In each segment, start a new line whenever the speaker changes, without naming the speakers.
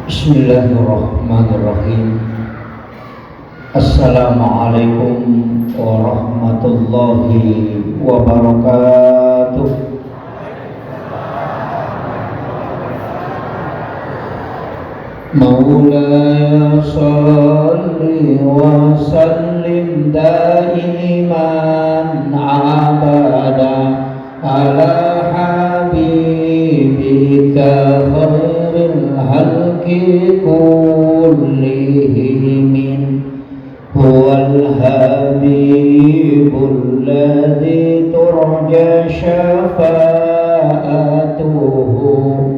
Bismillahirrahmanirrahim. Assalamualaikum warahmatullahi wabarakatuh. Maulaya salli wa sallim daiman abada ala habibika khairil halqi kullihim huwal habibul ladzi turja syafa'atuhu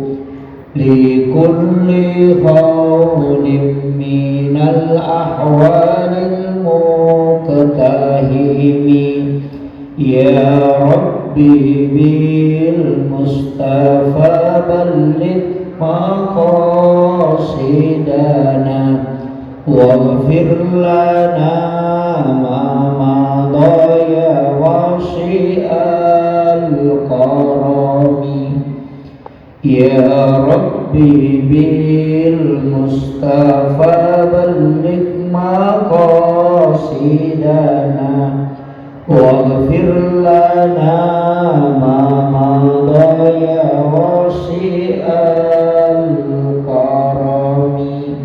likulli khawnin minal ahwalil muqtahimi ya rabbi bil mustafa balligh maqasidana waghfir lana ma madaya wasi'al karami ya rabbi bil mustafa balligh maqasidana waghfir lana ma madaya wasi'al karami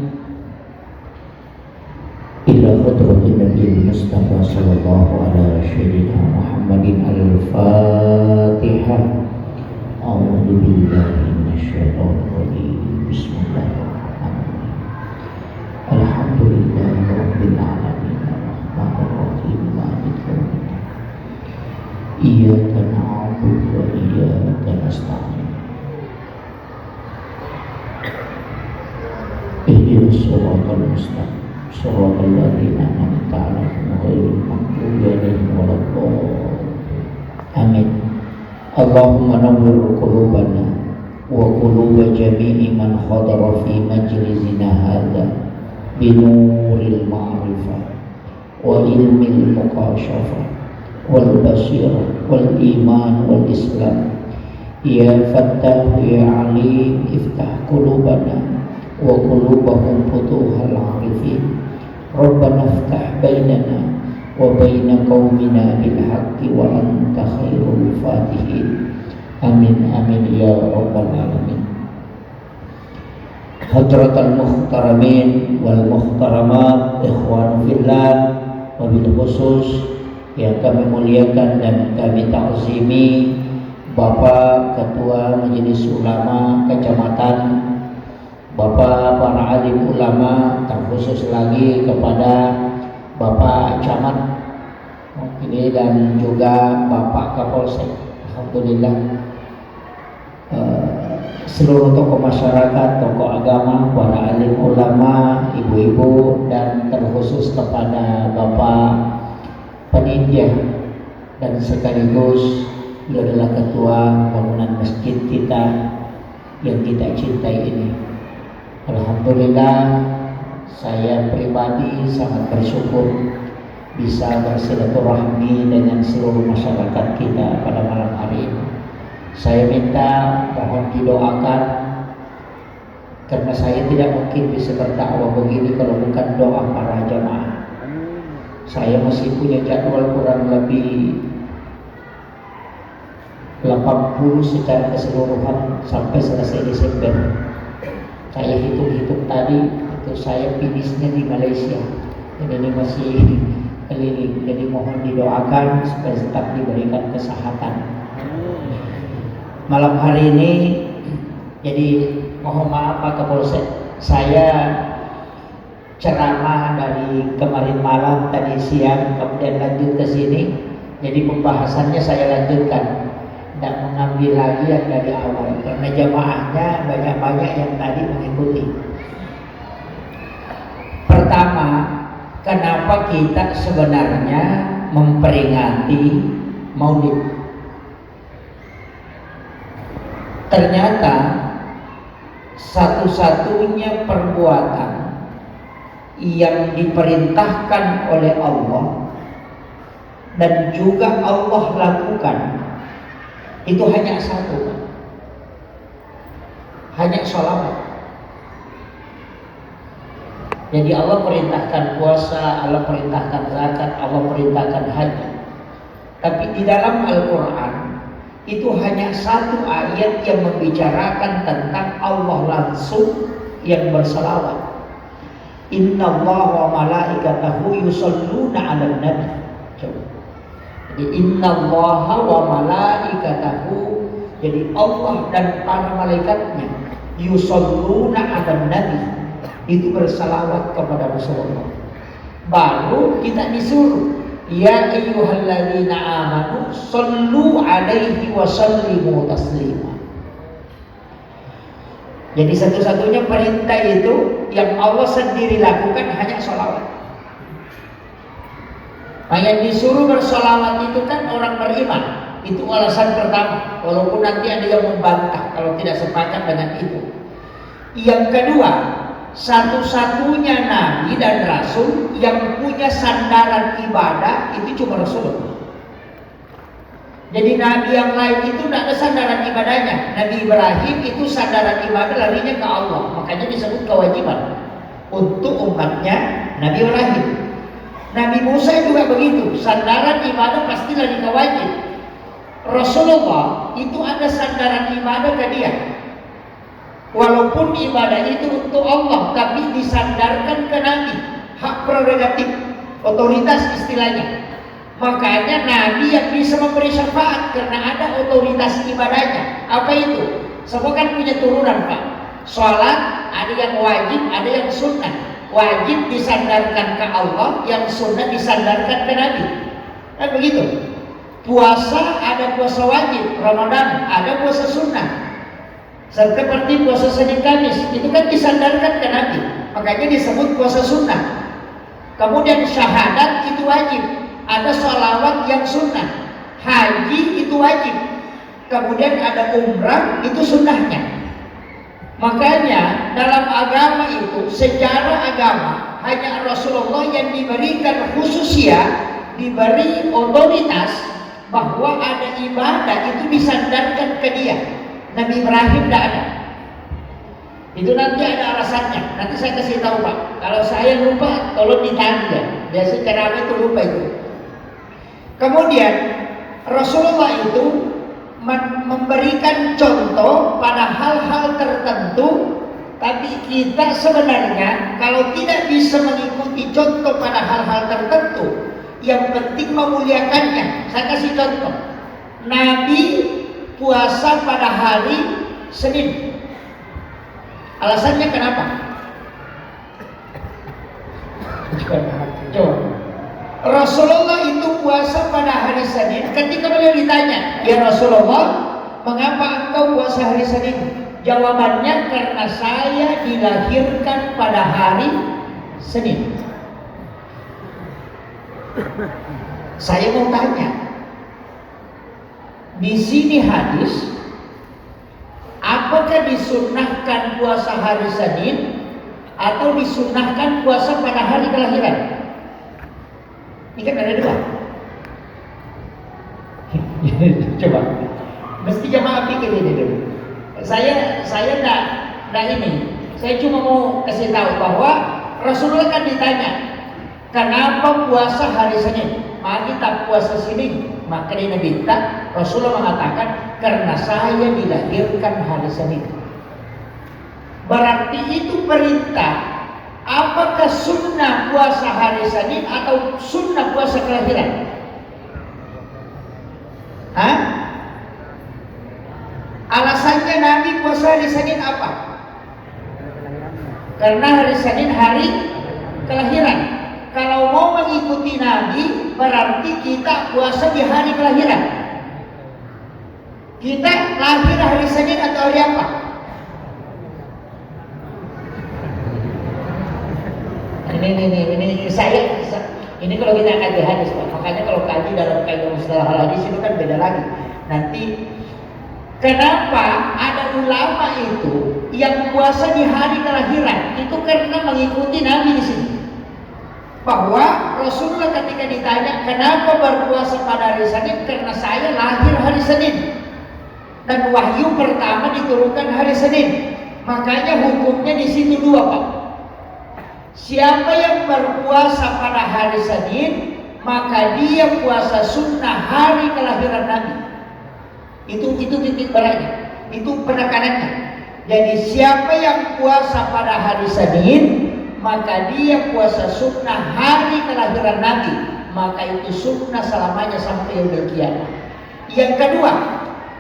ila hadratin Nabi Mustafa sallallahu ala sayyidina Muhammadin al-Fatihah. A'udzu billahi الشيطان الرجيم بسم الله الرحمن الرحيم الحمد لله رب العالمين الرحمن الرحيم مالك يوم الدين إياك نعبد وإياك نستعين اهدنا الصراط المستقيم صراط الذين أنعمت عليهم غير المغضوب عليهم ولا الضالين آمين. اللهم نور قلوبنا وقلوب جميع من حضر في مجلسنا هذا بنور المعرفة وعلم المكاشفة والبصيرة والإيمان والإسلام. يا فتاح يا عليم افتح قلوبنا وقلوبهم فتوح العارفين. ربنا افتح بيننا وبين قومنا بالحق وأنت خير الفاتحين. آمين آمين يا رب العالمين. Hadratal muhtaramin wal muhtaramat, ikhwan fillah, wabil khusus yang kami muliakan dan kami ta'zimi Bapak Ketua Majelis Ulama Kecamatan, Bapak para alim ulama, terkhusus lagi kepada Bapak Camat ini dan juga Bapak Kapolsek. Alhamdulillah, seluruh tokoh masyarakat, tokoh agama, para alim ulama, ibu-ibu, dan terkhusus kepada Bapak Panitia dan sekaligus beliau adalah ketua bangunan masjid kita yang kita cintai ini. Alhamdulillah, saya pribadi sangat bersyukur bisa bersilaturahmi dengan seluruh masyarakat kita pada malam hari ini. Saya minta mohon didoakan karena saya tidak mungkin bisa berdakwah begini kalau bukan doa para jamaah. Saya masih punya jadwal kurang lebih 80 secara keseluruhan sampai selesai Desember. Saya hitung-hitung tadi itu saya finishnya di Malaysia dan ini masih keliling. Jadi mohon didoakan supaya tetap diberikan kesehatan. Malam hari ini jadi mohon maaf Pak Kapolsek, saya ceramah dari kemarin malam, tadi siang, kemudian lanjut ke sini. Jadi pembahasannya saya lanjutkan, tidak mengambil lagi yang dari awal karena jamaahnya banyak-banyak yang tadi mengikuti. Pertama, kenapa kita sebenarnya memperingati Maulid? Ternyata satu-satunya perbuatan yang diperintahkan oleh Allah dan juga Allah lakukan itu hanya satu, hanya sholawat. Jadi Allah perintahkan puasa, Allah perintahkan zakat, Allah perintahkan haji. Tapi di dalam Al-Quran itu hanya satu ayat yang membicarakan tentang Allah langsung yang berselawat. Inna Allah wa malaikatahu yusalluna 'alan nabi. Jadi Inna Allah wa malaikatahu, jadi Allah dan para malaikatnya yusalluna 'alan nabi, itu berselawat kepada Rasulullah. Baru kita disuruh ya ayyuhalladzina amanu sallu alaihi wa sallimu taslima. Jadi satu-satunya perintah itu yang Allah sendiri lakukan hanya sholawat. Nah, yang disuruh bersolawat itu kan orang beriman. Itu alasan pertama, walaupun nanti ada yang membantah kalau tidak sepakat dengan itu. Yang kedua, satu-satunya nabi dan rasul yang punya sandaran ibadah itu cuma Rasulullah. Jadi nabi yang lain itu tidak ada sandaran ibadahnya. Nabi Ibrahim itu sandaran ibadah larinya ke Allah, makanya disebut kewajiban untuk umatnya Nabi Ibrahim. Nabi Musa juga begitu, sandaran ibadah pasti lari ke wajib. Rasulullah itu ada sandaran ibadah ke dia. Walaupun ibadah itu untuk Allah, tapi disandarkan ke Nabi, hak prerogatif, otoritas istilahnya. Makanya Nabi yang bisa memberi syafaat karena ada otoritas ibadahnya. Apa itu? Semua kan punya turunan Pak. Sholat ada yang wajib, ada yang sunnah. Wajib disandarkan ke Allah, yang sunnah disandarkan ke Nabi. Kan begitu. Puasa ada puasa wajib, Ramadan ada puasa sunnah. Seperti puasa Senin Kamis itu kan disandarkan ke Nabi, makanya disebut puasa sunnah. Kemudian syahadat itu wajib, ada sholawat yang sunnah. Haji itu wajib, kemudian ada umrah itu sunnahnya. Makanya dalam agama itu, sejarah agama hanya Rasulullah yang diberikan khususnya, diberi otoritas bahwa ada ibadah itu disandarkan ke dia. Nabi Ibrahim tidak ada. Itu nanti ada alasannya. Nanti saya kasih tahu Pak. Kalau saya lupa, tolong ditanya. Biasanya ceramah itu lupa itu. Kemudian Rasulullah itu memberikan contoh pada hal-hal tertentu, tapi kita sebenarnya kalau tidak bisa mengikuti contoh pada hal-hal tertentu, yang penting memuliakannya. Saya kasih contoh. Nabi puasa pada hari Senin. Alasannya kenapa? Coba. Rasulullah itu puasa pada hari Senin. Ketika beliau ditanya, "Ya Rasulullah, mengapa engkau puasa hari Senin?" Jawabannya, "Karena saya dilahirkan pada hari Senin." Saya mau tanya, di sini hadis, apakah disunnahkan puasa hari Senin atau disunnahkan puasa pada hari kelahiran? Ini kan ada dua. Coba, mesti jamaah pikir ini dulu. Saya enggak ini. Saya cuma mau kasih tahu bahwa Rasulullah kan ditanya, kenapa puasa hari Senin? Mari kita puasa Senin. Maka dia minta, Rasulullah mengatakan, karena saya dilahirkan hari Senin. Berarti itu perintah. Apakah sunnah puasa hari Senin atau sunnah puasa kelahiran? Hah? Alasannya Nabi puasa hari Senin apa? Karena hari Senin hari kelahiran. Kalau mau mengikuti Nabi, berarti kita puasa di hari kelahiran. Kita lahir hari Senin atau hari apa? Ini kalau kita kaji hadis Pak. Makanya kalau kaji dalam kaidah mustalah hadis itu kan beda lagi. Nanti kenapa ada ulama itu yang puasa di hari kelahiran? Itu karena mengikuti Nabi di sini. Bahwa Rasulullah ketika ditanya kenapa berpuasa pada hari Senin, karena saya lahir hari Senin dan wahyu pertama diturunkan hari Senin. Makanya hukumnya di situ dua Pak. Siapa yang berpuasa pada hari Senin, maka dia puasa sunnah hari kelahiran Nabi. Itu titik beratnya, itu penekanannya. Jadi siapa yang puasa pada hari Senin, maka dia puasa sunnah hari kelahiran Nabi. Maka itu sunnah selamanya sampai yaumil qiyamah. Yang kedua,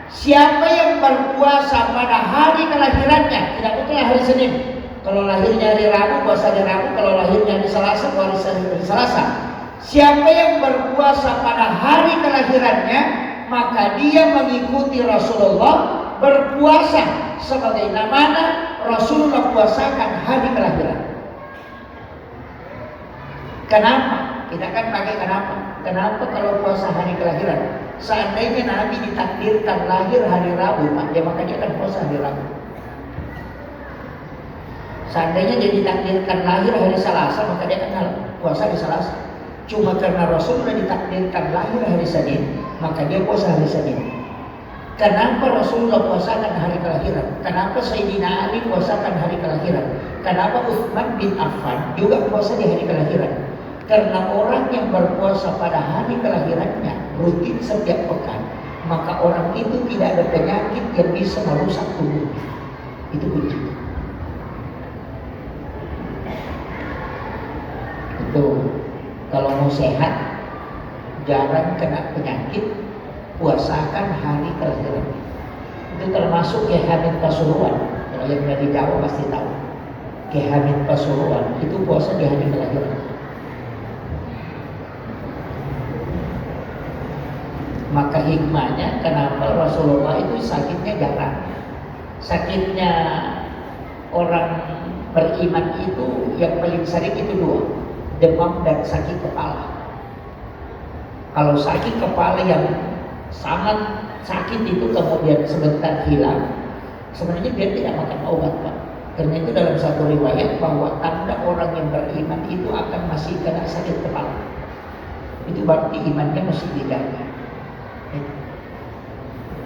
siapa yang berpuasa pada hari kelahirannya, tidak betul hari Senin. Kalau lahirnya hari Rabu, puasa hari Rabu. Kalau lahirnya hari Selasa, puasa hari Selasa. Siapa yang berpuasa pada hari kelahirannya, maka dia mengikuti Rasulullah berpuasa sebagaimana Rasulullah puasakan hari kelahiran. Kenapa? Kita kan pakai kenapa? Kenapa kalau puasa hari kelahiran? Seandainya Nabi ditakdirkan lahir hari Rabu, maka dia akan puasa hari Rabu. Seandainya dia ditakdirkan lahir hari Selasa, maka dia akan puasa hari Selasa. Cuma karena Rasulullah ditakdirkan lahir hari Senin, maka dia puasa hari Senin. Kenapa Rasulullah puasakan hari kelahiran? Kenapa Sayyidina Ali puasakan hari kelahiran? Kenapa Utsman bin Affan juga puasa di hari kelahiran? Karena orang yang berpuasa pada hari kelahirannya rutin setiap pekan, maka orang itu tidak ada penyakit yang bisa merusak tubuhnya. Itu kunci. Kalau mau sehat, jarang kena penyakit, puasakan hari kelahiran. Itu termasuk Ki Hamid Pasuruan. Kalau yang dari Jawa pasti tahu. Ki Hamid Pasuruan itu puasa di hari kelahiran. Maka hikmahnya kenapa Rasulullah itu sakitnya jarang. Sakitnya orang beriman itu yang paling sering itu dua, demam dan sakit kepala. Kalau sakit kepala yang sangat sakit itu kemudian sebentar hilang, sebenarnya dia tidak makan obat, Pak. Karena itu dalam satu riwayat bahwa tanda orang yang beriman itu akan masih kena sakit kepala. Itu berarti imannya masih dijaga.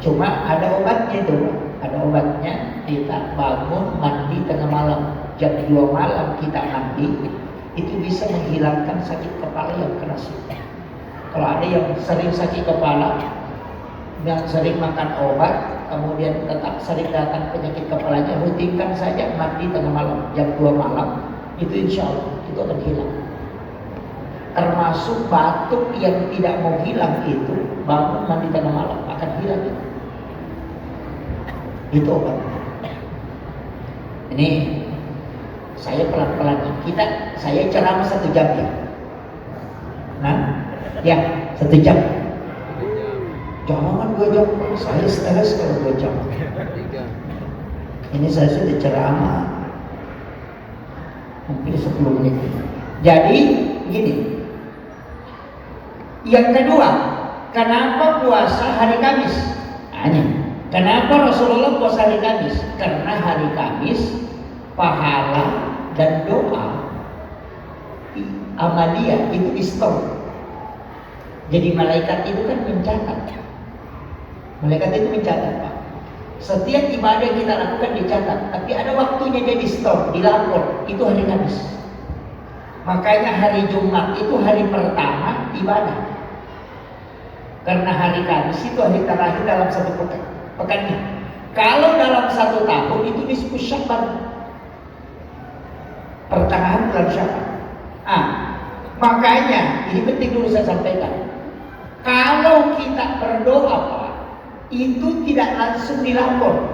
Cuma ada obatnya itu, ada obatnya. Kita bangun mandi tengah malam, jam 2 malam kita mandi, itu bisa menghilangkan sakit kepala yang keras. Kalau ada yang sering sakit kepala, yang sering makan obat, kemudian tetap sering datang penyakit kepalanya, rutinkan saja mandi tengah malam, jam 2 malam, itu insya Allah itu akan hilang. Termasuk batuk yang tidak mau hilang itu, bangun mandi tengah malam akan hilang itu. Itu obat. Ini saya pelan-pelan. Saya ceramah 1 jam ya. Nah, ya 1 jam. Jangan 2 jam. Saya stres kalau 2 jam. Ini saya sudah ceramah mungkin 10 menit. Jadi gini. Yang kedua, kenapa puasa hari Kamis? Kenapa Rasulullah puasa hari Kamis? Karena hari Kamis pahala dan doa amaliyah itu di stop. Jadi malaikat itu kan mencatat. Malaikat itu mencatat, Pak. Setiap ibadah yang kita lakukan dicatat, tapi ada waktunya jadi stop, dilapor. Itu hari Kamis. Makanya hari Jumat itu hari pertama ibadah. Karena hari Kamis itu hari terakhir dalam satu pekannya. Kalau dalam 1 tahun itu disebut Sya'ban, pertengahan bulan Sya'ban. Makanya ini penting dulu saya sampaikan. Kalau kita berdoa, Pak, itu tidak langsung dilapor,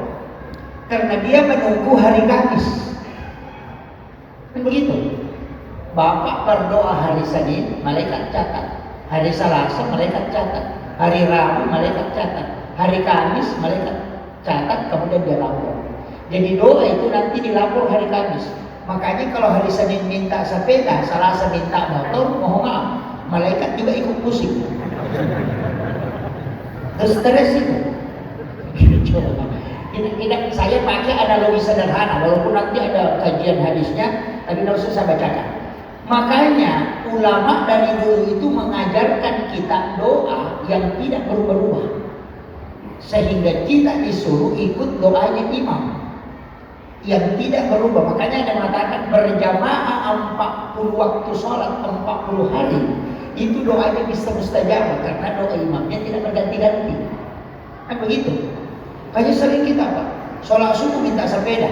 karena dia menunggu hari Kamis. Kan begitu. Bapak berdoa hari Senin, malaikat catat. Hari Selasa malaikat catat, hari Rabu malaikat catat, hari Kamis malaikat catat, kemudian dia lapor. Jadi doa itu nanti dilapor hari Kamis. Makanya kalau hari Senin minta sepeda, Selasa minta motor, mohon maaf, malaikat juga ikut pusing. Terus stres itu. Ini saya pakai analogi sederhana, walaupun nanti ada kajian hadisnya, tapi tidak usah saya bacakan. Makanya ulama dari dulu itu mengajarkan kita doa yang tidak berubah-ubah, sehingga kita disuruh ikut doanya imam yang tidak berubah. Makanya ada mengatakan berjamaah 40 waktu sholat 40 hari itu doanya bisa mustajabah, karena doa imamnya tidak berganti-ganti. Kan begitu. Kayak sering kita, Pak, sholat subuh minta sepeda,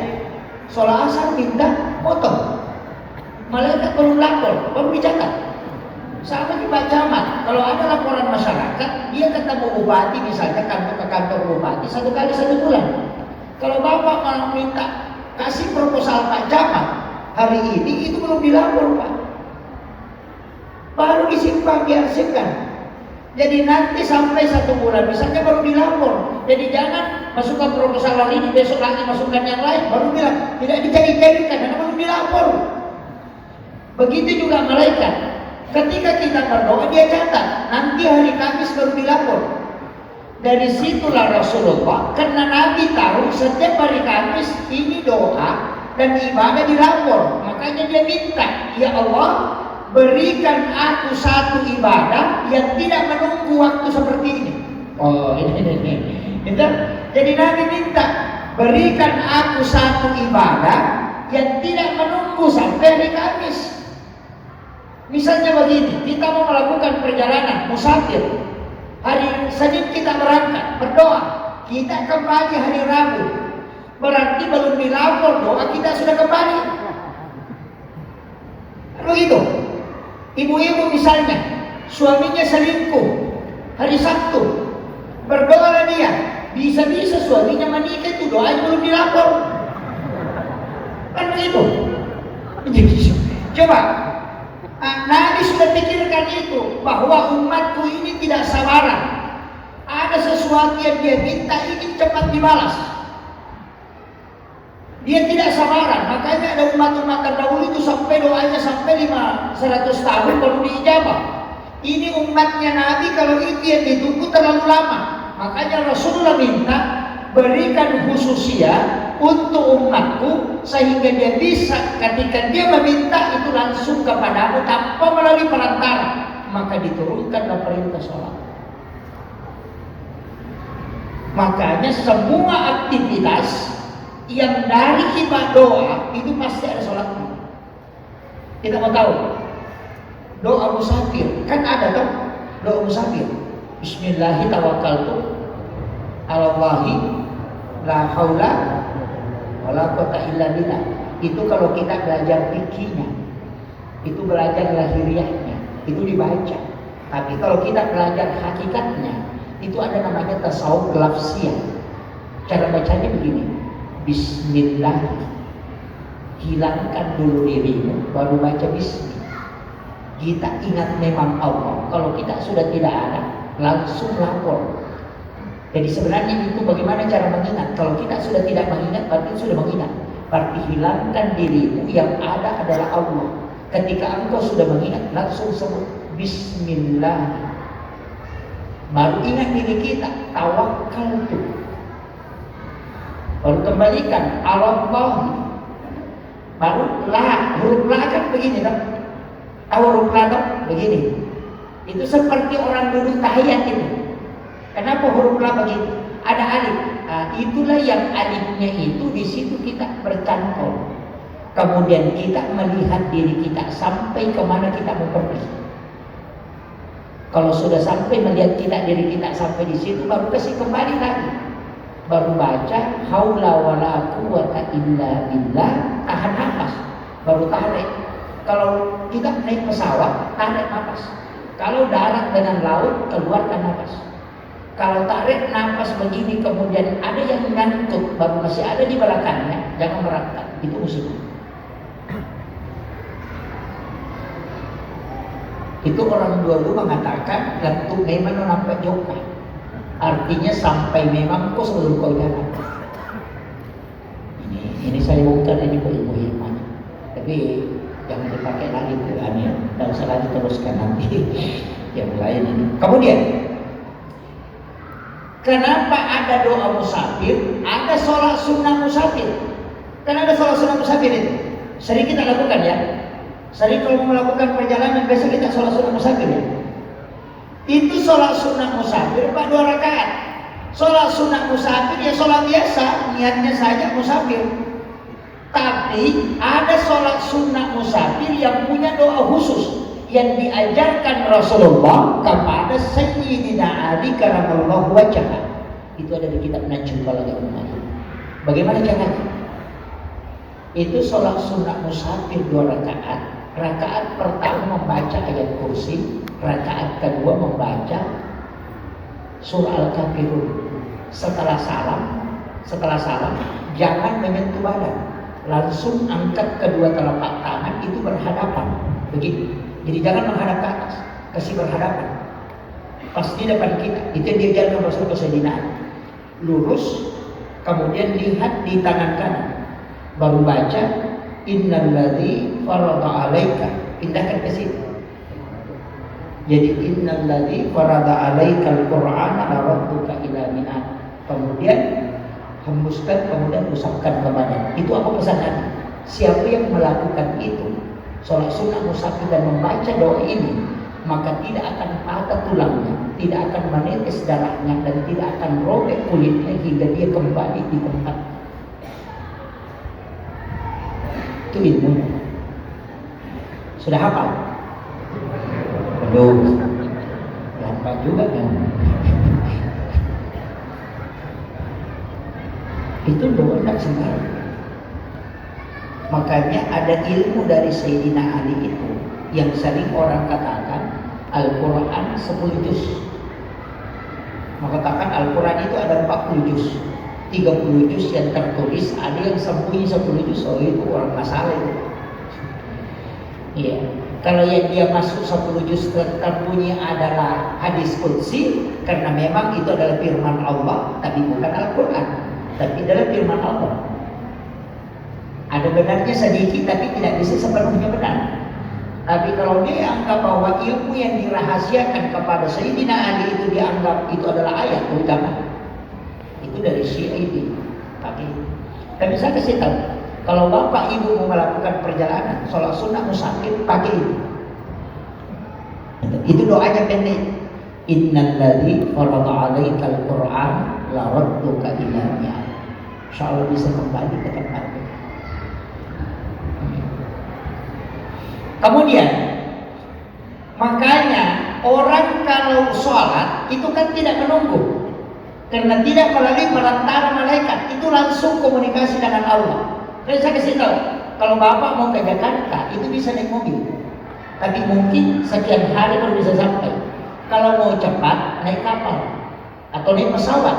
sholat asar minta motor. Malaikat belum lapor, baru dicatat. Sama di Pak Camat, kalau ada laporan masyarakat, dia ketemu bupati misalnya, kantor ke kantor bupati 1 kali 1 bulan. Kalau Bapak mau minta kasih proposal Pak Camat hari ini, itu belum dilapor, Pak. Baru disimpan, diarsipkan. Jadi nanti sampai 1 bulan misalnya baru dilapor. Jadi jangan masukkan proposal hari ini, besok lagi masukkan yang lain, baru bilang tidak dicari-carikan karena belum dilapor. Begitu juga malaikat. Ketika kita berdoa dia catat, nanti hari Kamis baru dilapor. Dari situlah Rasulullah, karena Nabi tahu setiap hari Kamis ini doa dan ibadah dilapor. Makanya dia minta, ya Allah, berikan aku 1 ibadah yang tidak menunggu waktu seperti ini. Oh, ini. Jadi Nabi minta, berikan aku 1 ibadah yang tidak menunggu sampai hari Kamis. Misalnya begini, kita mau melakukan perjalanan, musafir. Hari Senin kita berangkat, berdoa. Kita kembali hari Rabu. Berarti belum dilapor doa kita sudah kembali. Begitu. Ibu-ibu misalnya, suaminya selingkuh hari Sabtu. Berdoalah dia Bisa-bisa suaminya menikah itu doanya belum dilapor. Kan begitu. Coba, Nabi sudah pikirkan itu, bahwa umatku ini tidak sabaran. Ada sesuatu yang dia minta ingin cepat dibalas. Dia tidak sabaran. Makanya ada umat-umat terdahulu itu sampai doanya sampai 100 tahun baru diijabah. Ini umatnya Nabi, kalau itu yang ditunggu terlalu lama. Makanya Rasulullah minta, berikan khususia untuk umatku sehingga dia bisa ketika dia meminta itu langsung kepadamu tanpa melalui perantara, maka diturunkanlah perintah sholat. Makanya semua aktivitas yang dari ibadah doa itu pasti ada sholatnya. Kita mau tahu doa musafir, kan ada dong doa musafir. Bismillahi tawakkaltu ala Allahi la haula wala quwwata illa billah. Itu kalau kita belajar fikihnya, itu belajar lahiriahnya, itu dibaca. Tapi kalau kita belajar hakikatnya, itu ada namanya tasawuf lafsiyah. Cara bacanya begini: Bismillah, hilangkan dulu dirimu, baru baca bismillah. Kita ingat memang Allah. Kalau kita sudah tidak ada, langsung lapor. Jadi sebenarnya itu bagaimana cara mengingat. Kalau kita sudah tidak mengingat, berarti sudah mengingat. Berarti hilangkan dirimu, yang ada adalah Allah. Ketika engkau sudah mengingat, langsung sebut Bismillah. Baru ingat diri kita, tawakal itu. Baru kembalikan Allah. Baru la, huruf la kan begini kan? Tahu huruf la kan? Begini. Itu seperti orang duduk tahiyat itu. Kenapa huruf la begitu? Ada alif. Nah, itulah yang alifnya itu di situ kita bercantol. Kemudian kita melihat diri kita sampai kemana kita mau pergi. Kalau sudah sampai melihat diri kita sampai di situ, baru kasih kembali lagi. Baru baca haula wala quwwata illa billah, tahan nafas. Baru tarik. Kalau kita naik pesawat, tarik nafas. Kalau darat dengan laut, keluarkan nafas. Kalau tarik nafas begini kemudian ada yang nyangkut, baru masih ada di belakangnya, jangan merangkak. Itu musuh. Itu orang dulu mengatakan gantung memang nampak joka. Artinya sampai memang kau sebelum kau jalan. Ini saya bukan ini ilmu hikmah. Tapi jangan dipakai lagi Tuhannya. Dan usah lagi teruskan nanti yang lain ini. Kemudian, kenapa ada doa musafir? Ada sholat sunnah musafir. Karena ada sholat sunnah musafir itu. Sering kita lakukan ya. Sering kalau melakukan perjalanan, biasa kita sholat sunnah musafir ya. Itu sholat sunnah musafir Pak 2 rakaat. Sholat sunnah musafir ya sholat biasa, niatnya saja musafir. Tapi ada sholat sunnah musafir yang punya doa khusus yang diajarkan Rasulullah kepada Sayyidina Ali karamallahu wajhah. Itu ada di kitab Najm Balaghah Ummah. Bagaimana caranya? Itu sholat sunnah musafir 2 rakaat. Rakaat pertama membaca ayat kursi, rakaat kedua membaca surah Al-Kafirun. Setelah salam jangan menyentuh badan, langsung angkat kedua telapak tangan itu berhadapan begitu. Jadi jangan menghadap ke atas, kasih berhadapan pas di depan kita. Itu yang diajarkan Rasulullah Sayyidina. Lurus, kemudian lihat di tangan kanan, baru baca innalladzi farada 'alaika, pindahkan ke situ. Jadi innalladzi farada 'alaikal qur'ana laradduka ila mi'at. Kemudian hembuskan, kemudian usapkan ke badan. Itu apa pesannya? Siapa yang melakukan itu, sholat sunnah musafir dan membaca doa ini, maka tidak akan patah tulangnya, tidak akan menetes darahnya, dan tidak akan robek kulitnya hingga dia kembali di tempat. Itu ilmunya. Sudah hafal? Belum. Lambat juga kan? Itu doa tak sembarang. Makanya ada ilmu dari Sayyidina Ali itu yang sering orang katakan Al-Quran 10 juz. Mengatakan Al-Quran itu ada 40 juz, 30 juz yang tertulis, ada yang sembunyi 10 juz. Oh itu orang masalah itu. Iya. Kalau yang dia masuk 10 juz terbunyi adalah hadis qudsi, karena memang itu adalah firman Allah, tapi bukan Al-Quran, tapi adalah firman Allah. Ada benarnya sedikit, tapi tidak bisa sepenuhnya benar. Tapi kalau dia anggap bahwa ilmu yang dirahasiakan kepada Sayyidina Ali itu dianggap itu adalah ayat, oh jangan. Itu dari Syiah ini pakai. Tapi saya kasih tahu, kalau bapak ibu mau melakukan perjalanan sholat sunnah musafir, pakai itu. Itu doanya pendek. Innal ladzi farada 'alaikal Qur'an la radduka ila mi'ad. Insyaallah bisa kembali ke tempatnya. Kemudian, makanya orang kalau sholat itu kan tidak menunggu, karena tidak melalui perantara malaikat, itu langsung komunikasi dengan Allah. Dan saya kasih tahu, kalau bapak mau ke Jakarta itu bisa naik mobil, tapi mungkin sekian hari baru bisa sampai. Kalau mau cepat naik kapal atau naik pesawat.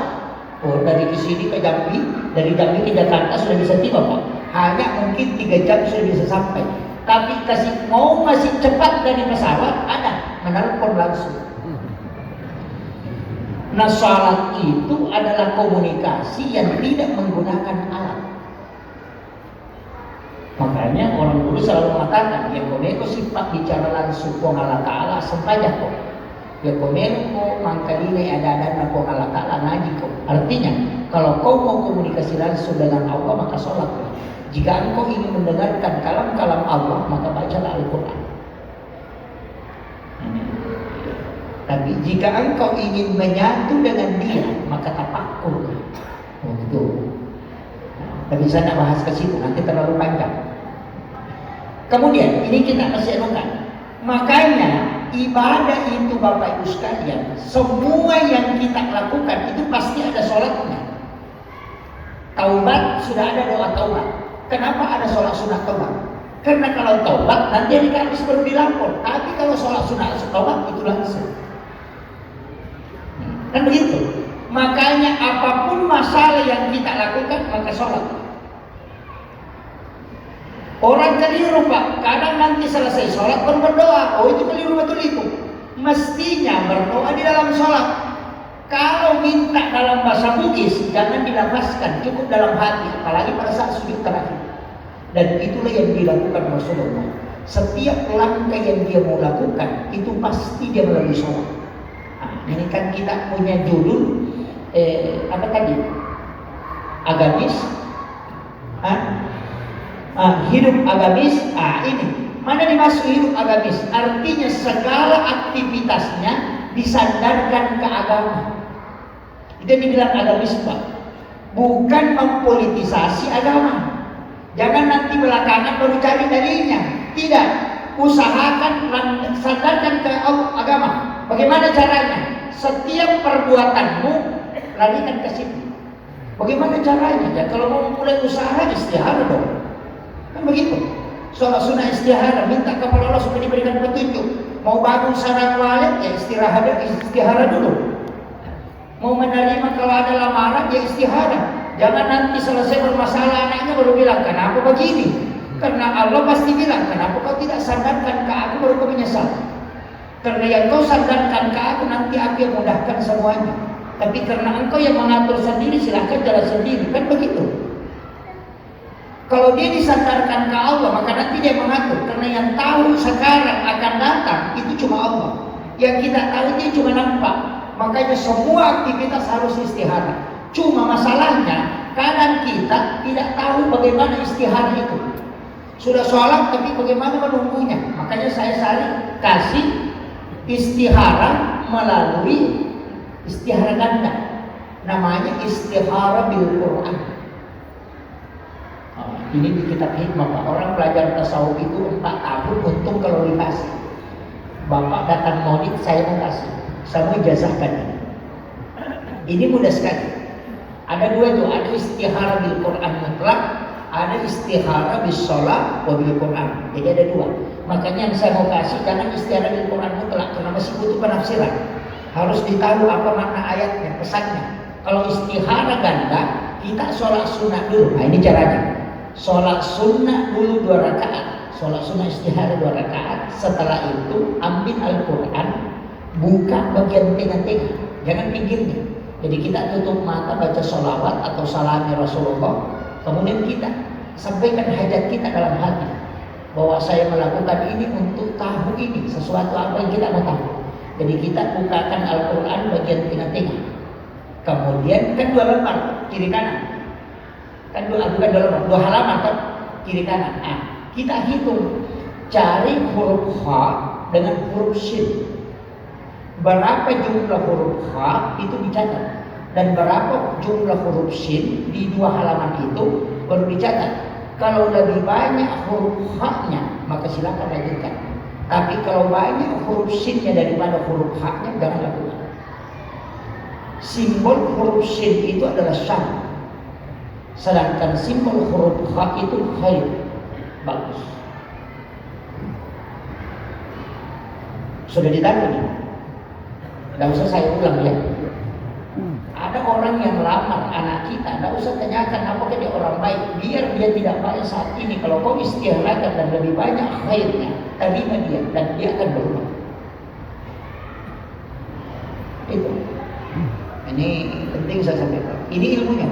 Oh, dari sini ke Jambi, dari Jambi ke Jakarta sudah bisa tiba pak. Hanya mungkin 3 jam sudah bisa sampai. Tapi masih cepat dari pesawat, ada menelpon langsung. Nah, salat itu adalah komunikasi yang tidak menggunakan alat. Makanya orang dulu selalu mengatakan, ya komeko sifat bicara langsung kong Allah Ta'ala sempajak kok. Ya komeko mangkaline ada kong Allah Ta'ala ngaji kok. Artinya, kalau kau mau komunikasi langsung dengan Allah, maka sholatlah. Jika engkau ingin mendengarkan kalam-kalam Allah, maka bacalah Al-Quran. Tapi jika engkau ingin menyatu dengan dia, maka tafakkur. Oh, gitu. Tapi saya tidak bahas ke situ, nanti terlalu panjang. Kemudian, ini kita masih anukan. Makanya, ibadah itu Bapak Ibu sekalian, semua yang kita lakukan itu pasti ada sholatnya. Taubat, sudah ada doa taubat. Kenapa ada sholat sunat taubat? Karena kalau taubat nanti hari Kamis baru dilapor. Tapi kalau sholat sunat taubat itu langsung. Kan begitu. Makanya apapun masalah yang kita lakukan maka sholat. Orang keliru pak. Kadang nanti selesai sholat baru berdoa. Oh itu keliru betul itu. Mestinya berdoa di dalam sholat. Kalau minta dalam bahasa Bugis, jangan dilafazkan, cukup dalam hati, apalagi pada saat sujud terakhir. Dan itulah yang dilakukan Rasulullah. Setiap langkah yang dia mau lakukan, itu pasti dia melalui sholat. Nah, ini kan kita punya judul, apa tadi? Agamis, hidup agamis. Ini mana dimasuk hidup agamis? Artinya segala aktivitasnya disandarkan ke agama. Itu dibilang agamis pak. Bukan mempolitisasi agama. Jangan nanti belakangan baru cari dalilnya. Tidak. Usahakan sandarkan ke agama. Bagaimana caranya? Setiap perbuatanmu larikan ke situ. Bagaimana caranya? Ya kalau mau mulai usaha istihara dong. Kan begitu. Sholat sunnah istihara, minta kepada Allah supaya diberikan petunjuk. Mau bangun sarang walid, ya istihara dulu. Mau menerima kalau ada lamaran, ya istihara. Jangan nanti selesai bermasalah anaknya baru bilang, kenapa begini? Karena Allah pasti bilang, kenapa kau tidak sandarkan ke aku baru kau menyesal? Karena yang kau sandarkan ke aku, nanti aku yang mudahkan semuanya. Tapi karena engkau yang mengatur sendiri, silahkan jalan sendiri. Kan begitu. Kalau dia disandarkan ke Allah, maka nanti dia mengatur. Karena yang tahu sekarang akan datang, itu cuma Allah. Yang kita tahu dia cuma nampak. Makanya semua aktivitas harus istihara. Cuma masalahnya, kadang kita tidak tahu bagaimana istihara itu. Sudah sholat, tapi bagaimana menunggunya. Makanya saya kasih istihara melalui istihara ganda. Namanya istihara bil Quran. Ini di kitab hikmah Pak. Orang belajar tasawuf itu 4 tahun, untung kalau dikasih. Bapak datang maulid, saya mau kasih. Saya mau ijazahkan ini. Ini mudah sekali. Ada 2 tuh, ada istihara bil Quran mutlak, ada istihara bis sholat wa bil Quran. Jadi ada 2. Makanya yang saya mau kasih, jangan istihara bil Quran mutlak, karena masih butuh penafsiran. Harus ditahu apa makna ayatnya, pesannya. Kalau istihara ganda, kita sholat sunnah dulu. Nah ini caranya. Sholat sunnah dulu 2 rakaat. Sholat sunnah istihara 2 rakaat. Setelah itu ambil Al-Quran, buka bagian tengah-tengah, jangan pinggirnya. Jadi kita tutup mata baca sholawat atau salami Rasulullah. Kemudian kita sampaikan hajat kita dalam hati, bahwa saya melakukan ini untuk tahu ini sesuatu apa yang kita mau tahu. Jadi kita bukakan Al-Quran bagian tengah-tengah. Kemudian kan 2 lembar kiri kanan. Kan bukan 2 lembar, 2 halaman kan kiri kanan. Nah, kita hitung, cari huruf H dengan huruf Shin. Berapa jumlah huruf H itu dicatat, dan berapa jumlah huruf Shin di 2 halaman itu baru dicatat. Kalau lebih banyak huruf H-nya, maka silakan lanjutkan. Tapi kalau banyak huruf Shin-nya daripada huruf H-nya, jangan lakukan. Simbol huruf Shin itu adalah syarr, sedangkan simbol huruf H itu khair, bagus. Sudah ditanya nih? Tidak usah saya ulang ya. Ada orang yang lamar anak kita, tidak usah tanyakan apakah dia orang baik. Biar dia tidak baik saat ini, kalau kau istiharakan dan lebih banyak khairnya, terima dia dan dia akan berubah. Itu. Ini penting saya sampaikan. Ini ilmunya.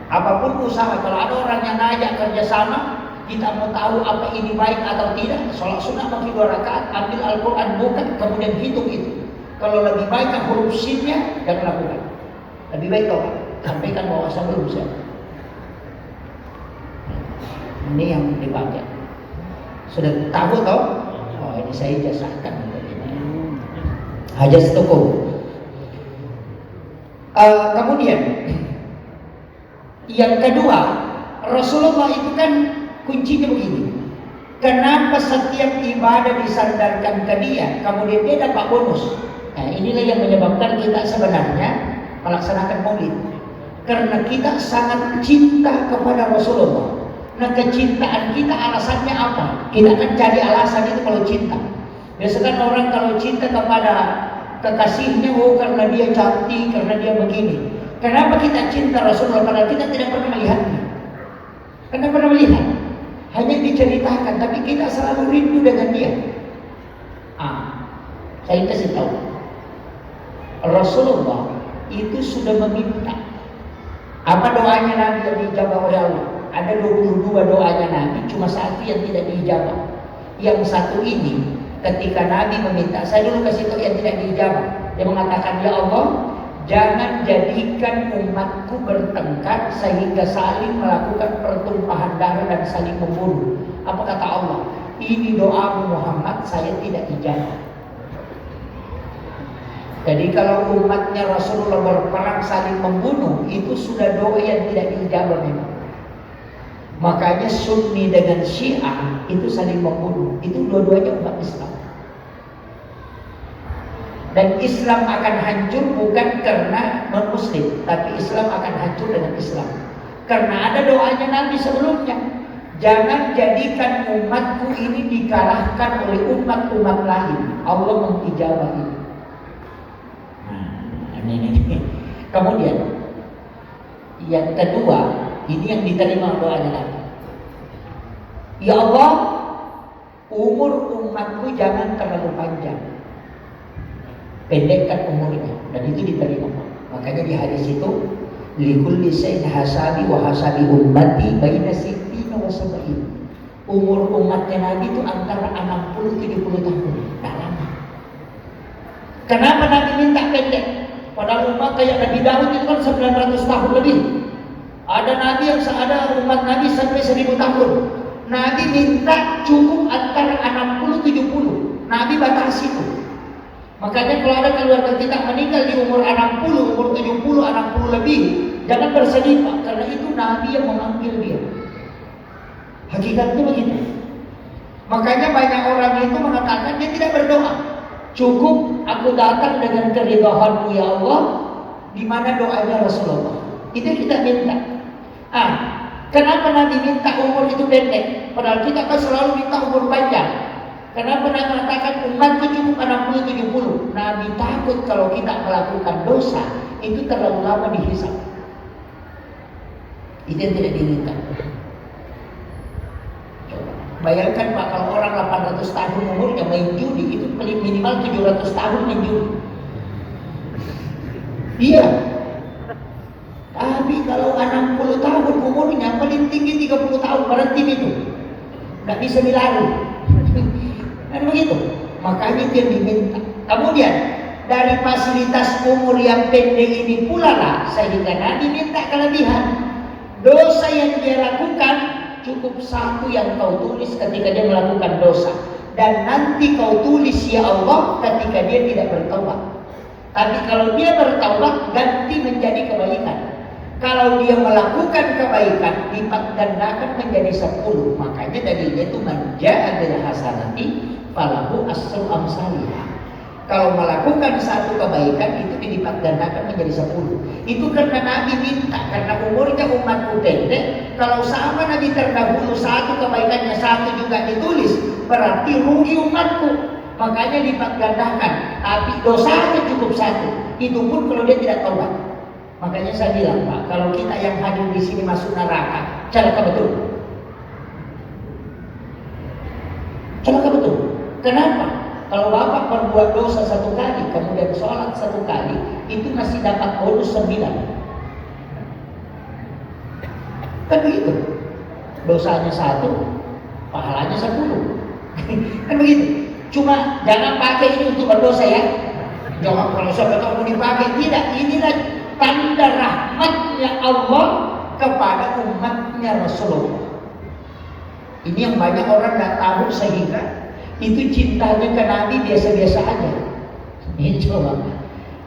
Apapun usaha, kalau ada orang yang ngajak kerjasama, kita mau tahu apa ini baik atau tidak, sholat sunnah bagi 2 rakaat, ambil Al-Quran, bukan, kemudian hitung itu. Kalau lebih banyak huruf Shin-nya, jangan lakukan. Lebih baik kau sampaikan bahwa saya belum siap. Ini yang dipakai. Sudah tahu toh? Oh ini saya ijazahkan untuk ini. Hajaz toko. Kemudian yang kedua, Rasulullah itu kan kuncinya begini. Kenapa setiap ibadah disandarkan ke dia, kemudian dia dapat bonus? Nah inilah yang menyebabkan kita sebenarnya melaksanakan maulid, karena kita sangat cinta kepada Rasulullah. Nah kecintaan kita alasannya apa? Kita akan cari alasan itu kalau cinta. Biasanya orang kalau cinta kepada kekasihnya, oh karena dia cantik, karena dia begini. Kenapa kita cinta Rasulullah? Karena kita tidak pernah melihatnya. Karena pernah melihat, hanya diceritakan, tapi kita selalu rindu dengan dia. Saya kasih tahu, Rasulullah itu sudah meminta. Apa doanya Nabi yang dijawab oleh Allah? Ada 22 doanya Nabi, cuma 1 yang tidak dijawab. Yang 1 ini, ketika Nabi meminta, saya dulu kasih tahu yang tidak dijawab. Dia mengatakan, ya Allah, jangan jadikan umatku bertengkar sehingga saling melakukan pertumpahan darah dan saling membunuh. Apa kata Allah? Ini doa Muhammad, saya tidak ijabah. Jadi kalau umatnya Rasulullah berperang saling membunuh, itu sudah doa yang tidak diijabah memang. Makanya Sunni dengan Syiah itu saling membunuh. Itu dua-duanya umat Islam. Dan Islam akan hancur bukan karena non-Muslim, tapi Islam akan hancur dengan Islam. Karena ada doanya Nabi sebelumnya. Jangan jadikan umatku ini dikalahkan oleh umat-umat lain. Allah mengijabah ini. Ini. Kemudian yang kedua, ini yang diterima doanya Nabi. Ya Allah, umur umatku jangan terlalu panjang, pendekkan umurnya, dan itu diterima. Makanya di hadis itu, likulli shay'in hasabi wa hasabi ummati baina sittina wa sab'in. Umur umatnya Nabi itu antara 60-70 tahun. Tidak lama. Kenapa Nabi minta pendek? Padahal umat kayak Nabi Daud itu kan 900 tahun lebih. Ada Nabi yang ada umat Nabi sampai 1000 tahun. Nabi minta cukup antara 60-70. Nabi batasi itu. Makanya kalau ada keluarga kita meninggal di umur 60, umur 70, 60 lebih, jangan bersedih Pak, karena itu Nabi yang memanggil dia. Hakikatnya begitu. Makanya banyak orang itu mengatakan dia tidak berdoa. Cukup aku datang dengan keridhaan-Mu ya Allah, di mana doanya Rasulullah. Itu kita minta.
Kenapa Nabi minta umur itu pendek? Padahal kita kan selalu minta umur panjang.
Kenapa Nabi mengatakan umatku cukup 60-70? Nabi takut kalau kita melakukan dosa itu terlalu lama dihisap. Itu yang tidak diinginkan. Coba bayangkan Pak, kalau orang 800 tahun umurnya main judi, itu minimal 700 tahun main judi. Iya. Tapi kalau 60 tahun umurnya, paling tinggi 30 tahun berhenti itu. Nggak bisa dilari. Kan begitu. Makanya dia diminta. Kemudian dari fasilitas umur yang pendek ini pula lah sehingga Nabi minta kelebihan. Dosa yang dia lakukan cukup satu yang kau tulis ketika dia melakukan dosa, dan nanti kau tulis ya Allah ketika dia tidak bertaubat. Tapi kalau dia bertaubat ganti menjadi kebaikan. Kalau dia melakukan kebaikan lipat gandakan menjadi 10. Makanya dalilnya itu manja adalah hasanati falahu asru amsalihah. Kalau melakukan satu kebaikan itu dilipat gandakan menjadi 10. Itu karena Nabi minta, karena umurnya umatku pendek. Kalau sama Nabi terdahulu satu kebaikannya satu juga ditulis, berarti rugi umatku. Makanya lipat gandakan. Tapi dosanya cukup satu. Itu pun kalau dia tidak taubat. Makanya saya bilang Pak, kalau kita yang hadir di sini masuk neraka, celaka betul. Celaka betul. Kenapa? Kalau Bapak berbuat dosa 1 kali, kemudian sholat 1 kali, itu masih dapat bonus 9. Kan begitu. Dosanya 1, pahalanya 10. Kan begitu. Cuma jangan pakai ini untuk berdosa ya. Jangan kalau saya mau dipakai. Tidak, inilah tanda rahmatnya Allah kepada umatnya Rasulullah. Ini yang banyak orang tidak tahu sehingga itu cintanya ke Nabi biasa-biasa aja. Ini coba.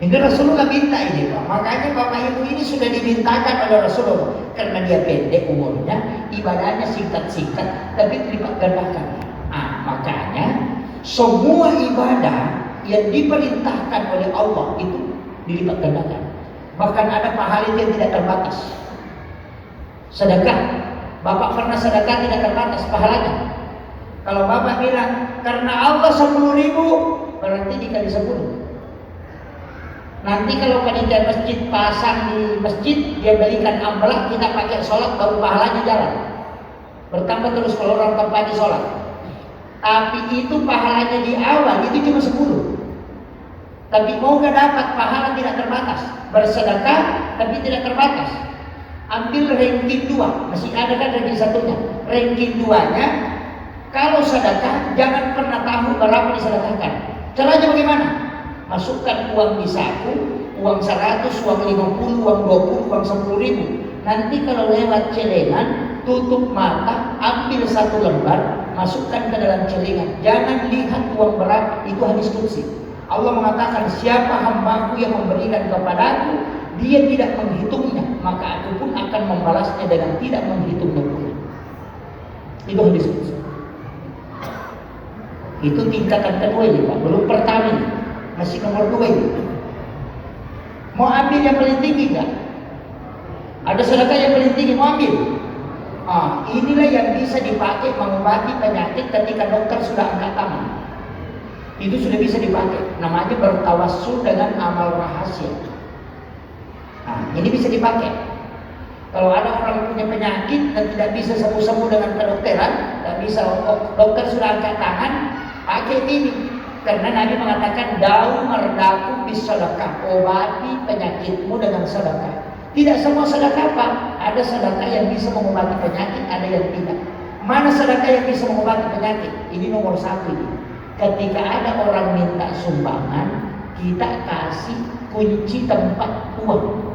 Ini Rasulullah minta ini Pak. Makanya Bapak Ibu ini sudah dimintakan oleh Rasulullah. Karena dia pendek umurnya, ibadahnya singkat-singkat, tapi dilipat gandakan. Makanya semua ibadah yang diperintahkan oleh Allah itu dilipat gandakan. Bahkan ada pahala yang tidak terbatas. Sedekah, Bapak pernah sedekah tidak terbatas pahalanya. Kalau Bapak bilang karena Allah 10.000, berarti dikali 10. Nanti kalau panitia masjid pasang di masjid, dia belikan amplop, kita pakai sholat baru pahalanya jalan. Bertambah terus kalau orang tanpa di sholat. Tapi itu pahalanya di awal itu cuma 10. Tapi mau gak dapat pahala tidak terbatas. Bersedekah tapi tidak terbatas. Ambil ranking 2, masih ada kan ranking 1-nya. Ranking 2-nya, kalau sedekah jangan pernah tahu berapa disedekahkan. Caranya bagaimana? Masukkan uang di saku, uang 100, uang 50, uang 20, uang 10.000. Nanti kalau lewat celengan, tutup mata, ambil 1 lembar, masukkan ke dalam celengan. Jangan lihat uang berapa, itu hadis qudsi. Allah mengatakan, siapa hambaku yang memberikan kepadaku, dia tidak menghitungnya, maka aku pun akan membalasnya dengan tidak menghitungnya pula. Itu hadis qudsi. Itu tingkatan kedua ini Pak, belum pertama ini. Masih nomor 2 ini. Mau ambil yang paling tinggi enggak? Ada sedekah yang paling tinggi, mau ambil? Inilah yang bisa dipakai mengobati penyakit ketika dokter sudah angkat tangan. Itu sudah bisa dipakai. Namanya bertawassul dengan amal rahasia. Ini bisa dipakai. Kalau ada orang punya penyakit dan tidak bisa sembuh-sembuh dengan kedokteran, tidak bisa, dokter sudah angkat tangan, pakai ini. Karena Nabi mengatakan dau mardaku bisadaqah, obati penyakitmu dengan sedekah. Tidak semua sedekah Pak, ada sedekah yang bisa mengobati penyakit, ada yang tidak. Mana sedekah yang bisa mengobati penyakit? Ini nomor 1 ini. Ketika ada orang minta sumbangan, kita kasih kunci tempat uang.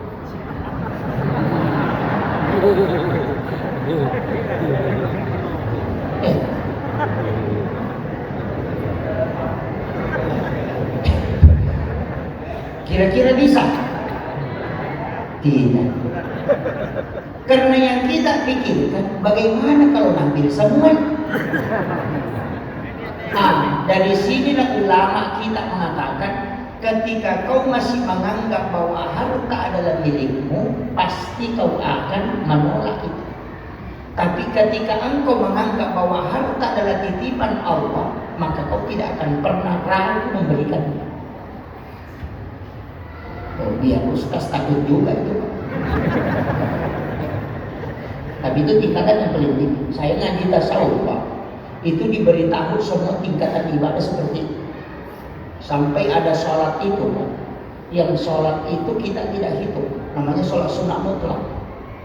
Kira-kira bisa? Tidak. Karena yang kita pikirkan, bagaimana kalau ngambil semua? Dari sinilah ulama kita mengatakan, ketika kau masih menganggap bahwa harta adalah milikmu, pasti kau akan menolak itu. Tapi ketika engkau menganggap bahwa harta adalah titipan Allah, maka kau tidak akan pernah ragu memberikannya. Oh, biar ustaz takut juga itu. Tapi itu tingkatan yang paling tinggi. Saya ngaji tasawuf, Pak. Itu diberitahu semua tingkatan ibadah seperti itu. Sampai ada sholat itu, Pak. Yang sholat itu kita tidak hitung. Namanya sholat sunnah mutlak.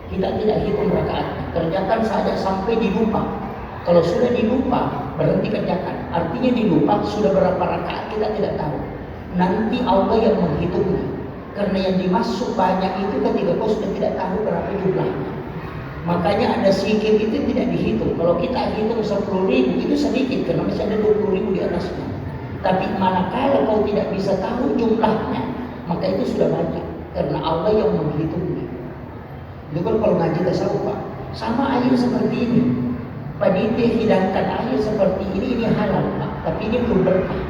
Kita tidak hitung rakaatnya. Kerjakan saja sampai dilupa. Kalau sudah dilupa, berhenti kerjakan. Artinya dilupa, sudah berapa rakaat kita tidak tahu. Nanti Allah yang menghitungnya. Karena yang dimasuk banyak itu ketika kau sudah tidak tahu berapa jumlahnya. Makanya ada sikit itu tidak dihitung. Kalau kita hitung 10.000 itu sedikit karena masih ada 20.000 di atasnya. Tapi manakala kau tidak bisa tahu jumlahnya, maka itu sudah banyak karena Allah yang menghitungnya. Itu kan kalau ngaji tasawuf, Pak. Sama air seperti ini. Panitia hidangkan air seperti ini halal, Pak. Tapi ini belum berkah.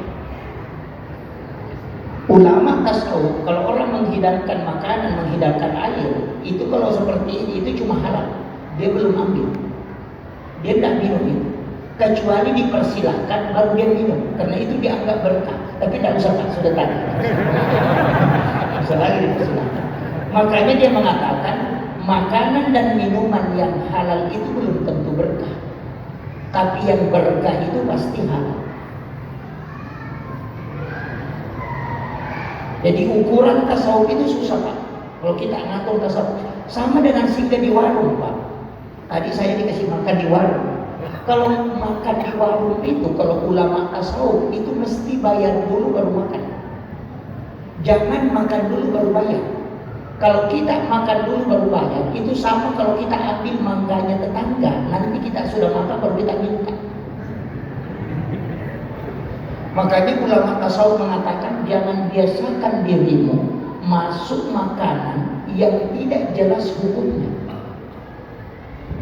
Ulama tasawuf kalau orang menghidangkan makanan, menghidangkan air, itu kalau seperti ini itu cuma halal. Dia belum ambil. Dia tidak minum itu. Kecuali dipersilahkan baru dia minum. Karena itu dianggap berkah. Tapi tidak usah, Pak, sudah tadi. Bisa lagi dipersilahkan. Makanya dia mengatakan makanan dan minuman yang halal itu belum tentu berkah. Tapi yang berkah itu pasti halal. Jadi ukuran tasawuf itu susah, Pak. Kalau kita ngatur tasawuf sama dengan singgah di warung, Pak. Tadi saya dikasih makan di warung. Kalau makan di warung itu, kalau ulama tasawuf itu mesti bayar dulu baru makan. Jangan makan dulu baru bayar. Kalau kita makan dulu baru bayar, itu sama kalau kita ambil mangganya tetangga. Nanti kita sudah makan baru kita minta. Makanya ulama tasawuf mengatakan jangan biasakan dirimu masuk makanan yang tidak jelas hukumnya.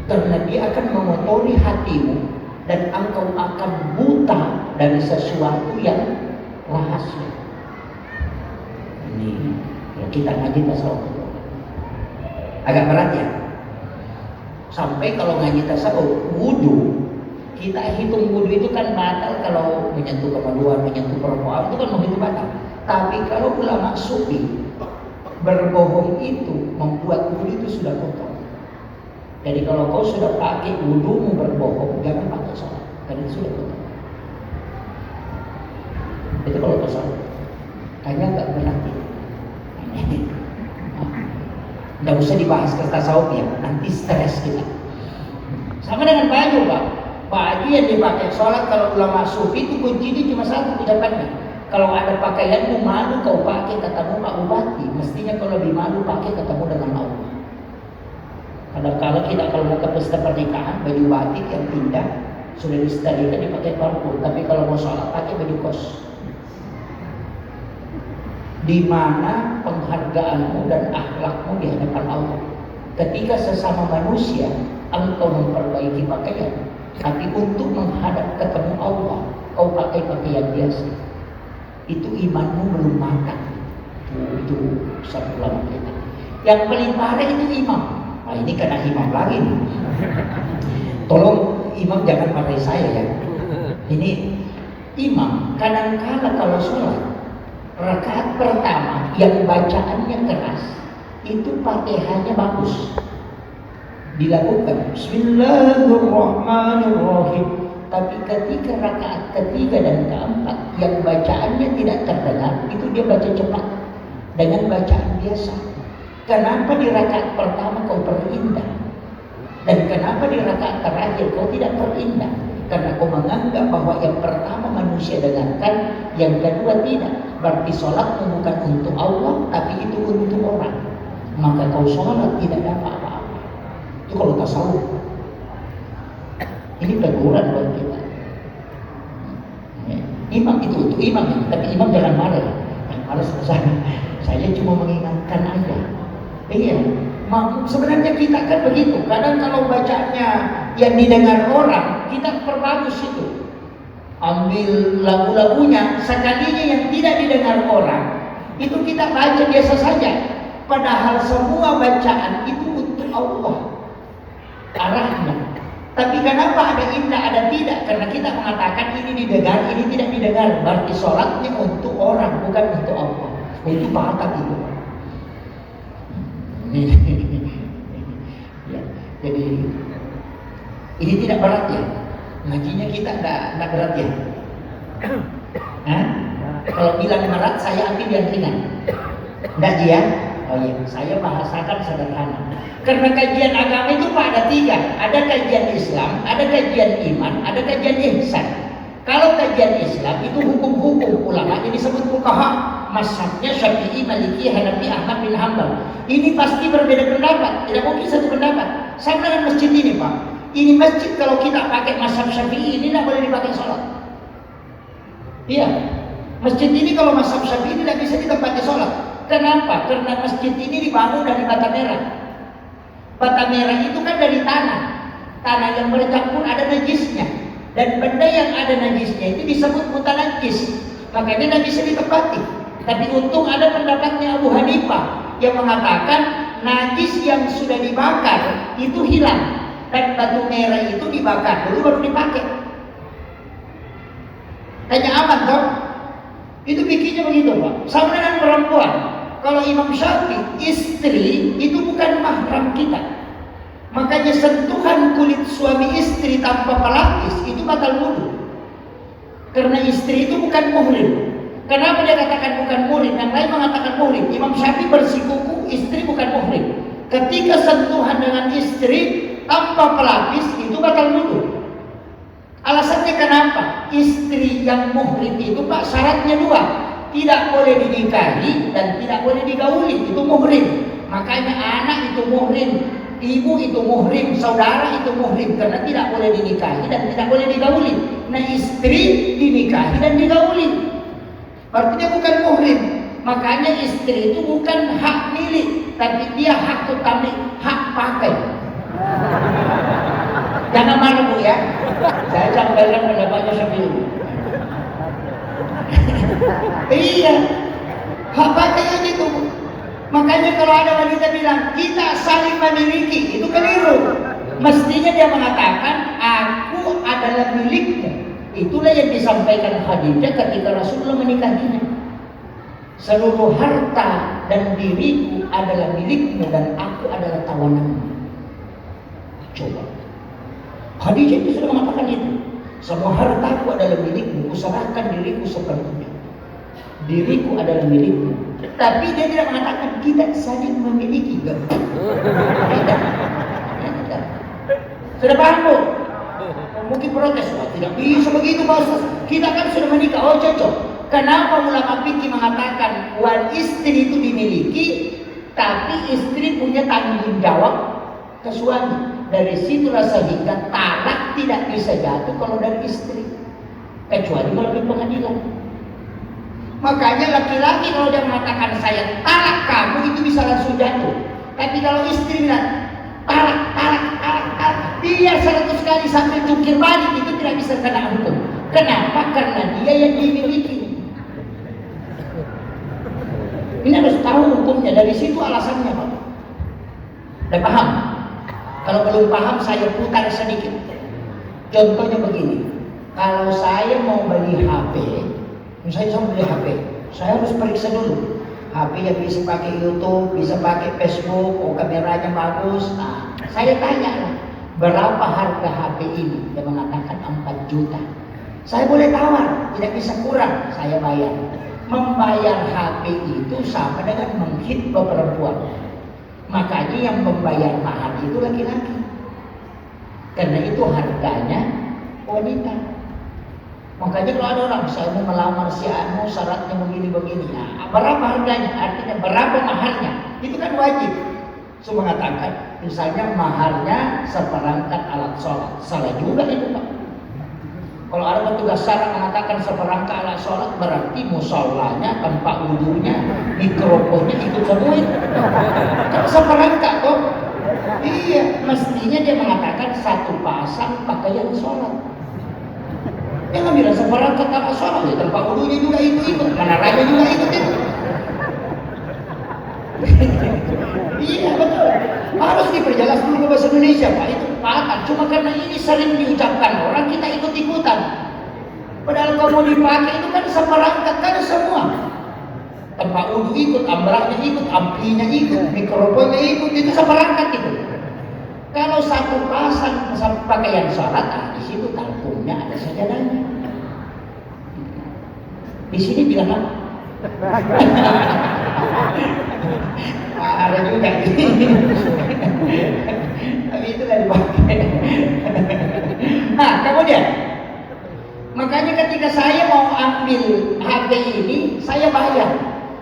Karena dia akan mengotori hatimu dan engkau akan buta dari sesuatu yang rahasia. Ini kalau kita ngaji tasawuf agak berat ya. Sampai kalau ngaji tasawuf wudu, kita hitung wudu itu kan batal kalau menyentuh kemaluan, menyentuh perempuan itu kan begitu batal. Tapi kalau ulama sufi berbohong itu membuat wudu itu sudah kotor. Jadi kalau kau sudah pakai wudumu berbohong, jangan pakai sholat, karena itu sudah kotor. Itu kalau tasawuf. Kayaknya nggak benar itu. Nggak usah dibahas ke tasawuf ya, nanti stres kita. Sama dengan baju, Pak. Baju yang dipakai sholat kalau ulama sufi itu kuncinya cuma satu di depannya. Kalau ada pakaianmu malu kau pakai katamu Pak Bupati, mestinya kau lebih malu pakai katamu dengan Allah. Kadang-kadang kita kalau mau ke pesta pernikahan baju batik yang indah sudah disediakan dipakai parfum, tapi kalau mau sholat pakai baju kos. Di mana penghargaanmu dan akhlakmu di hadapan Allah? Ketika sesama manusia engkau memperbaiki pakaian, tapi untuk menghadap ketemu Allah kau pakai pakaian biasa, itu imanmu belum matang. Itu satu ulama kita. Yang paling parah itu imam. Nah, ini kena imam lagi nih. Tolong imam jangan marahi saya ya. Ini imam kadang-kala kalau sholat rakaat pertama yang bacaannya keras itu Fatihahnya bagus dilakukan Bismillahirrahmanirrahim. Tapi ketika rakaat ketiga dan keempat yang bacaannya tidak terdengar, itu dia baca cepat dengan bacaan biasa. Kenapa di rakaat pertama kau perindah dan kenapa di rakaat terakhir kau tidak perindah? Karena kau menganggap bahwa yang pertama manusia dengarkan, yang kedua tidak. Berarti sholatmu bukan untuk Allah, tapi itu untuk orang. Maka kau sholat tidak dapat apa-apa. Itu kalau tasawuf. Ini teguran buat kita. Imam itu untuk imam, tapi imam jangan marah. Malas saya cuma mengingatkan aja. Iya, sebenarnya kita kan begitu. Kadang kalau bacanya yang didengar orang, kita perbagus itu. Ambil lagu-lagunya, sekalinya yang tidak didengar orang, itu kita baca biasa saja. Padahal semua bacaan itu untuk Allah. Arahnya. Tapi kenapa ada indah, ada tidak? Karena kita mengatakan ini didengar, ini tidak didengar. Berarti sholatnya untuk orang, bukan untuk Allah. Itu batak itu. Ya, jadi ini tidak berat ya. Ngajinya kita tidak berat ya. Hah? Kalau bilang berat, saya ambil yang ringan. Tidak ya? Oh iya, saya bahasakan sederhana. Karena kajian agama itu Pak ada 3. Ada kajian Islam, ada kajian iman, ada kajian ihsan. Kalau kajian Islam itu hukum-hukum ulama, ini disebut fuqaha. Mazhabnya Syafi'i, Maliki, Hanafi, Ahmad bin Hanbal. Ini pasti berbeda pendapat, tidak mungkin satu pendapat. Sama dengan masjid ini Pak. Ini masjid kalau kita pakai mazhab Syafi'i ini tidak boleh dipakai sholat. Iya, masjid ini kalau mazhab Syafi'i tidak bisa ditempati sholat. Kenapa? Karena masjid ini dibangun dari bata merah. Bata merah itu kan dari tanah. Tanah yang bercampur ada najisnya. Dan benda yang ada najisnya itu disebut mutanajis. Makanya tidak bisa ditempati. Tapi untung ada pendapatnya Abu Hanifah yang mengatakan najis yang sudah dibakar itu hilang. Dan batu merah itu dibakar dulu baru dipakai. Tanya aman toh? Itu pikirnya begitu Pak. Sama dengan perempuan. Kalau Imam Syafi'i, istri itu bukan mahram kita. Makanya sentuhan kulit suami istri tanpa pelapis itu batal wudu. Karena istri itu bukan muhrim. Kenapa dia katakan bukan muhrim? Yang lain mengatakan muhrim. Imam Syafi'i bersikuku istri bukan muhrim. Ketika sentuhan dengan istri tanpa pelapis itu batal wudu. Alasannya kenapa? Istri yang muhrim itu Pak syaratnya 2. Tidak boleh dinikahi dan tidak boleh digauli, itu muhrim. Makanya anak itu muhrim, ibu itu muhrim, saudara itu muhrim karena tidak boleh dinikahi dan tidak boleh digauli. Nah istri dinikahi dan digauli, artinya bukan muhrim. Makanya istri itu bukan hak milik, tapi dia hak utama, hak pakai. Jangan marah Bu ya, saya sampaikan pendapatnya Syafi'i. Iya, hak pakai aja itu. Makanya kalau ada wanita bilang kita saling memiliki, itu keliru. Mestinya dia mengatakan aku adalah milikmu. Itulah yang disampaikan Khadijah ketika Rasulullah menikahinya. Seluruh harta dan diriku adalah milikmu dan aku adalah tawananmu. Coba, Khadijah itu sudah mengatakan itu. Semua hartaku adalah milikmu, usahakan diriku sepenuhnya. Diriku adalah milikmu. Tapi dia tidak mengatakan kita saling memiliki. Tidak. Sudah paham Bu? Mungkin protes, tidak bisa begitu Pak Ustaz. Kita kan sudah menikah, oh cocok. Kenapa ulama fikih mengatakan istri itu dimiliki, tapi istri punya tanggung jawab ke suami? Dari situlah sehingga talak tidak bisa jatuh kalau dari istri, kecuali kalau di pengadilan. Makanya laki-laki kalau dia mengatakan saya talak kamu itu bisa langsung jatuh. Tapi kalau istri bilang talak, dia 100 kali sampai jungkir balik itu tidak bisa kena hukum. Kenapa? Karena dia yang dimiliki. Ini harus tahu hukumnya. Dari situ alasannya Pak. Udah paham? Kalau belum paham saya putar sedikit. Contohnya begini. Kalau saya mau beli HP, misalnya saya mau beli HP, saya harus periksa dulu. HP yang bisa pakai YouTube, bisa pakai Facebook, kameranya bagus. Nah, saya tanya, berapa harga HP ini? Dia mengatakan 4 juta. Saya boleh tawar, tidak bisa kurang, saya bayar. Membayar HP itu sama dengan menghitbah perempuan. Makanya yang membayar mahar itu laki-laki. Karena itu harganya wanita. Makanya kalau ada orang saya mau melamar si anu syaratnya begini-begini. Nah, berapa harganya? Artinya berapa maharnya? Itu kan wajib. So mengatakan misalnya maharnya seperangkat alat sholat. Salah juga itu Pak. Kalau ada petugas sarang mengatakan seperangkat alat sholat, berarti musolanya, tempat wudhunya, mikrofonnya ikut semua itu. Kan seperangkat kok. Iya, mestinya dia mengatakan 1 pasang pakaian sholat. Jangan bilang seperangkat alat sholat, ya tempat wudhunya juga ikut, menaranya juga ikut itu. Iya betul. Harus diperjelas dulu bahasa Indonesia Pak itu. fatal. Cuma karena ini sering diucapkan orang, kita ikut-ikutan. Padahal kalau mau dipakai itu kan seperangkat, kan semua. Tempat wudhu ikut, ambrahnya ikut, amplinya ikut, mikrofonnya ikut, itu seperangkat itu. Kalau satu pasang pakaian sholat, di situ talpungnya ada sajadahnya. Di sini bilang apa? Ada juga. Tapi itu dari pakai. Nah, kemudian makanya ketika saya mau ambil HP ini, saya bayar.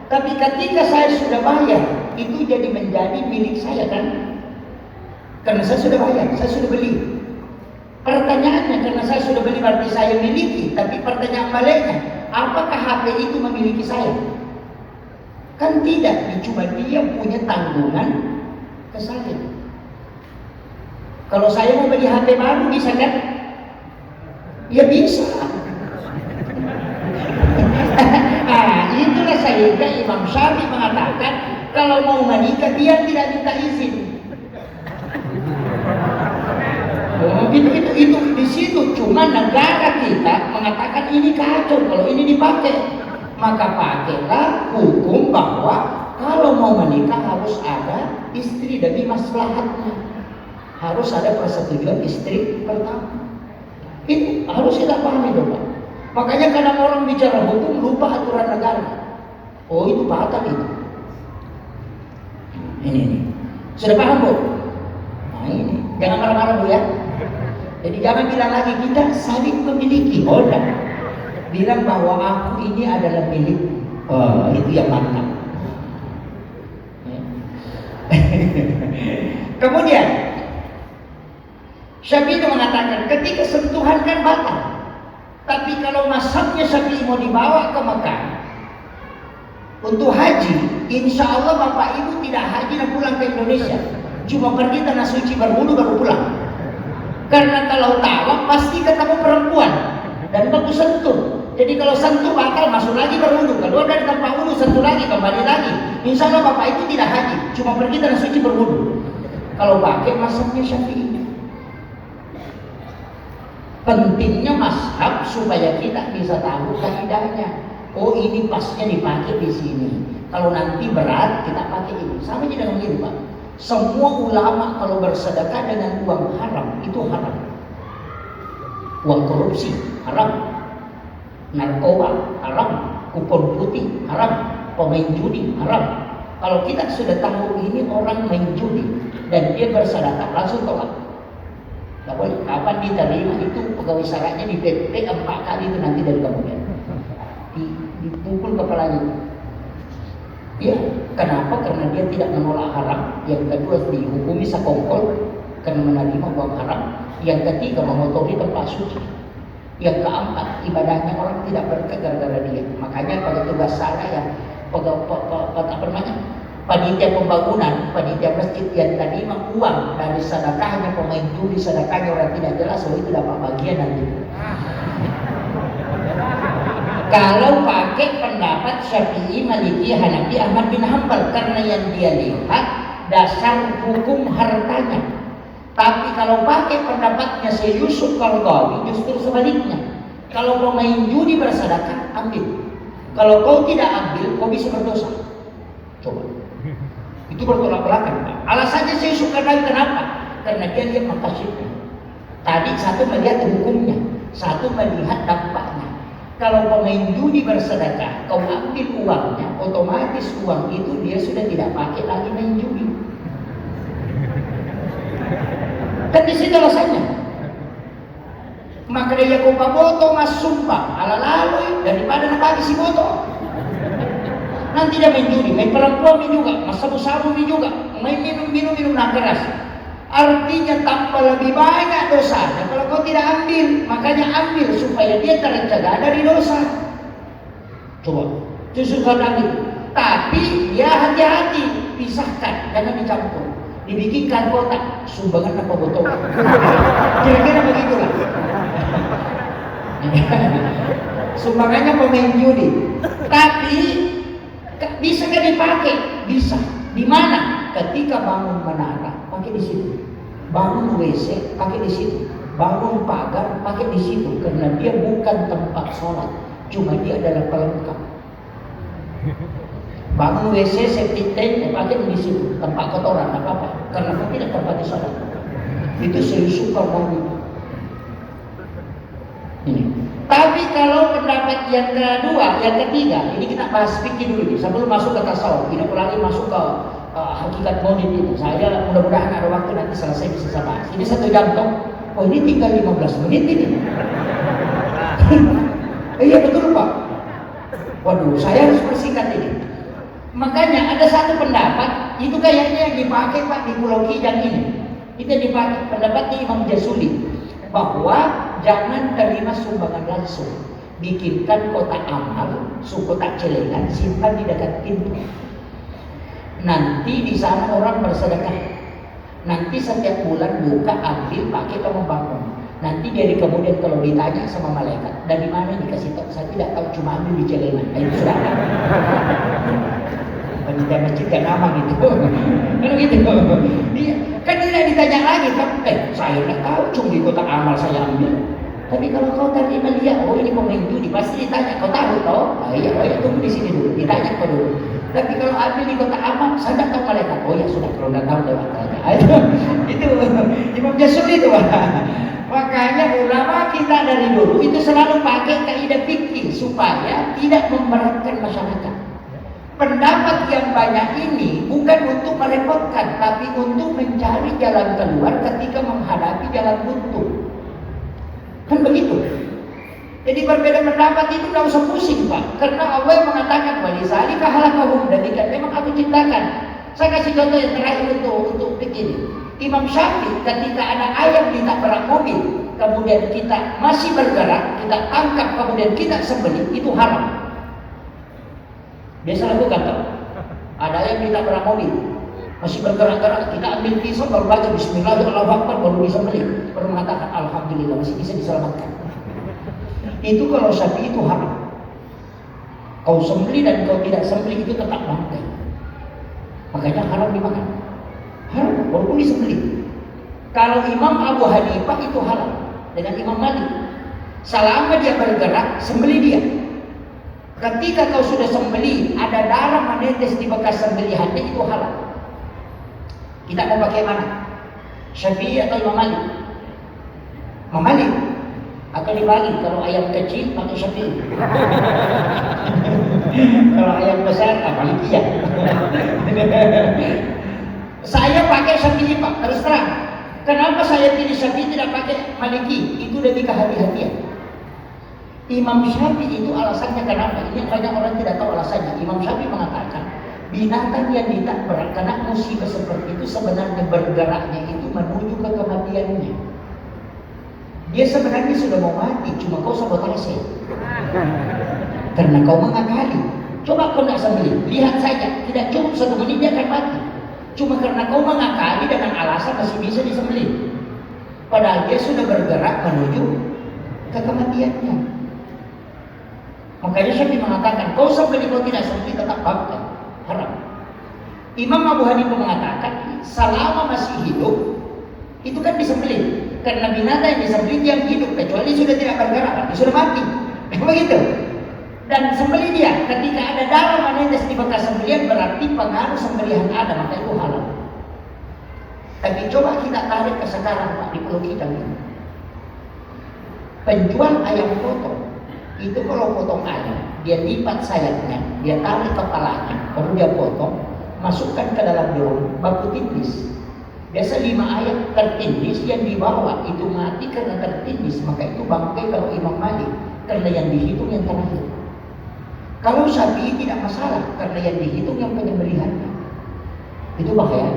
Tapi ketika saya sudah bayar, itu jadi menjadi milik saya kan? Karena saya sudah bayar, saya sudah beli. Pertanyaannya, karena saya sudah beli berarti saya miliki. Tapi pertanyaan baliknya, apakah HP itu memiliki saya? Kan tidak, cuma dia punya tanggungan ke saya. Kalau saya mau beli HP baru bisa kan? Ya bisa. Nah, itulah sehingga Imam Syafi'i mengatakan kalau mau menikah dia tidak minta izin. Itu di situ cuma negara kita mengatakan ini kacau kalau ini dipakai. Maka pakailah hukum bahwa kalau mau menikah harus ada istri demi maslahatnya. Harus ada persetujuan istri pertama. Itu harus kita pahami dong, Pak. Makanya kadang orang bicara hukum lupa aturan negara. Oh itu batal itu. Ini. Sudah paham Bu? Nah ini, jangan marah-marah Bu ya. Jadi jangan bilang lagi kita saling memiliki. Oh enggak. Bilang bahwa aku ini adalah milik. Oh itu yang mantap. Kemudian Syafi'i mengatakan ketika sentuhan kan batal. Tapi kalau mazhabnya Syafi'i mau dibawa ke Mekah untuk haji, insya Allah Bapak Ibu tidak haji dan pulang ke Indonesia, cuma pergi tanah suci berwudu baru pulang. Karena kalau tawaf pasti ketemu perempuan dan bagus sentuh. Jadi kalau sentuh batal masuk lagi berwudu, keluar dari tempat wudu sentuh lagi kembali lagi. Insya Allah Bapak itu tidak haji, cuma pergi tanah suci berwudu. Kalau pakai mazhabnya Syafi'i. Pentingnya mazhab supaya kita bisa tahu kaidahnya. Oh ini pasnya dipakai di sini. Kalau nanti berat kita pakai ini. Sama aja dengan ini Pak. Semua ulama kalau bersedekah dengan uang haram itu haram. Uang korupsi haram, narkoba haram, kupon putih haram, pemain judi haram. Kalau kita sudah tahu ini orang main judi dan dia bersedekah langsung tolak. Gak boleh, kapan diterima itu pegawai syaratnya di PP 4 kali itu nanti dari kemudian dipukul kepalanya. Ya, kenapa? Karena dia tidak menolak haram. Yang kedua dihukumi sekongkol karena menerima uang haram. Yang ketiga mengotori tempat suci. Yang keempat ibadahnya orang tidak berkah gara-gara dia. Makanya pada tugas saya panitia pembangunan, panitia masjid yang tadi uang dari sedekahnya pemain judi, sedekahnya orang tidak jelas, oh itu dapat bagian nanti. Kalau pakai pendapat Syafi'i, Maliki, Hanafi, Ahmad bin Hanbal, karena yang dia lihat dasar hukum hartanya. Tapi kalau pakai pendapatnya Syekh Yusuf Qaradawi justru sebaliknya. Kalau pemain judi bersedekah, ambil. Kalau kau tidak ambil, kau bisa berdosa. Coba. Itu bertolak belakang. Alasannya saya suka dari kenapa? Karena dia lihat makasihnya. Tadi satu melihat hukumnya, satu melihat dampaknya. Kalau pemain judi bersedekah, kau ambil uangnya, otomatis uang itu dia sudah tidak pakai lagi main judi. Dan di situ alasannya. Maka dia kau boto mas sumpah ala lalu daripada nak bagi si boto. Nanti dia main judi, main perempuan juga, mas sabu-sabu juga, main minum nak keras. Artinya tambah lebih banyak dosanya kalau kau tidak ambil. Makanya ambil supaya dia tercegah dari dosa. Coba, justru kadang itu. Tapi ya hati-hati, pisahkan, jangan dicampur. Dibikinkan kotak, sumbangan apa botol. Kira-kira begitulah. Sumbangannya pemain judi. Tapi bisa kan dipakai? Bisa. Di mana? Ketika bangun menara, pakai di situ. bangun WC pakai di situ, bangun pagar pakai di situ, karena dia bukan tempat sholat, cuma dia adalah pelengkap. Bangun WC septic tank pakai di situ, tempat kotoran apa-apa, karena tidak tempat di sholat. Itu serius super banget. Ini. Tapi kalau pendapat yang kedua, yang ketiga, ini kita bahas fikih dulu nih, sebelum masuk ke tasawuf. Tidak lagi masuk ke hakikat maulid ini. Saya mudah-mudahan ada waktu nanti selesai bisa saya bahas. Ini 1 jam toh. Oh ini tinggal 15 menit ini. Iya betul Pak. Waduh, saya harus persingkat ini. Makanya ada satu pendapat, itu kayaknya yang dipakai Pak di Pulau Kijang ini. Itu yang dipakai pendapatnya Imam Jasuli, bahwa jangan terima sumbangan langsung. Bikinkan kotak amal, kotak celengan, simpan di dekat pintu. Nanti di sana orang bersedekah. Nanti setiap bulan buka, ambil, pakai, kamu bangun. Nanti dari kemudian kalau ditanya sama malaikat, dari mana dikasih tahu? Saya tidak tahu, cuma ambil di celengan. Itu sudah ada. Panitia masjid kan nama gitu. Kan gitu. Dia kan tidak ditanya lagi kan? Saya tidak tahu, cuma di kotak amal saya ambil. Tapi kalau kau terima lihat, oh ini pemain judi, pasti ditanya, kau tahu toh? Oh iya, tunggu di sini dulu, ditanya kau dulu. Tapi kalau ambil di kotak amal, saya tidak tahu malaikat. Oh ya sudah, kalau tidak tahu lewat aja. Itu Imam Jasuli itu. Makanya ulama kita dari dulu itu selalu pakai kaidah fikih supaya tidak memberatkan masyarakat. Pendapat yang banyak ini bukan untuk merepotkan, tapi untuk mencari jalan keluar ketika menghadapi jalan buntu. Kan begitu. Jadi berbeda pendapat itu tidak usah pusing Pak, karena Allah yang mengatakan walizalika khalaqahum, demikian memang aku ciptakan. Saya kasih contoh yang terakhir untuk begini. Imam Syafi'i ketika ada ayam ditabrak mobil, kemudian kita masih bergerak, kita tangkap, kemudian kita sembelih, itu haram. Biasa lakukan toh. Ada ayam ditabrak mobil, masih bergerak-gerak, kita ambil pisau baru baca Bismillahirrahmanirrahim baru bisa beli, baru mengatakan Alhamdulillah masih bisa diselamatkan. Itu kalau Syafi'i itu haram. Kau sembelih dan kau tidak sembelih itu tetap bangkai. Makanya haram dimakan. Haram walaupun disembelih. Kalau Imam Abu Hanifah itu halal dengan Imam Malik. Selama dia bergerak, sembelih dia. Ketika kau sudah sembelih, ada darah menetes di bekas sembelihannya, itu halal. Kita mau pakai mana? Syafi'i atau Imam Malik? Imam Malik. Atau dibagi, kalau ayam kecil pakai Syafi'i. Kalau ayam besar, Malikiyah. Saya pakai Syafi'i Pak, terus terang. Kenapa saya pilih Syafi'i tidak pakai Maliki? Itu demi kehati-hatian. Imam Syafi'i itu alasannya kenapa? Ini banyak orang tidak tahu alasannya. Imam Syafi'i mengatakan binatang yang ditabrak karena musibah seperti itu sebenarnya bergeraknya itu menuju ke kematiannya. Dia sebenarnya sudah mau mati, cuma kau sabotase. Karena kau mengakali. Coba kau tidak sembelih, lihat saja, tidak cukup 1 menit dia akan mati. Cuma karena kau mengakali dengan alasan masih bisa disembelih. Padahal dia sudah bergerak menuju ke kematiannya. Makanya Syafi'i mengatakan, kau sembelih, kau tidak sembelih tetap bangkai, haram. Imam Abu Hanifah mengatakan, selama masih hidup itu kan disembelih. Karena binatang yang disembelih yang hidup, kecuali sudah tidak bergerak, dia sudah mati. Begitu. Dan sembelih dia, ketika ada darah menetes di bekas sembelihan, berarti pengaruh sembelihan ada, maka itu halal. Tapi coba kita tarik ke sekarang Pak, di Pulau Kijang ini. Penjual ayam potong, itu kalau potong ayam, dia lipat sayapnya, dia tarik kepalanya, baru dia potong, masukkan ke dalam drum, baku tipis. Biasa 5 ayam tertindis, yang dibawa itu mati karena tertindis, maka itu bangkai kalau Imam Malik, karena yang dihitung yang terakhir. Kalau Syafi'i tidak masalah, karena yang dihitung yang penyembelihannya. Itu bahaya.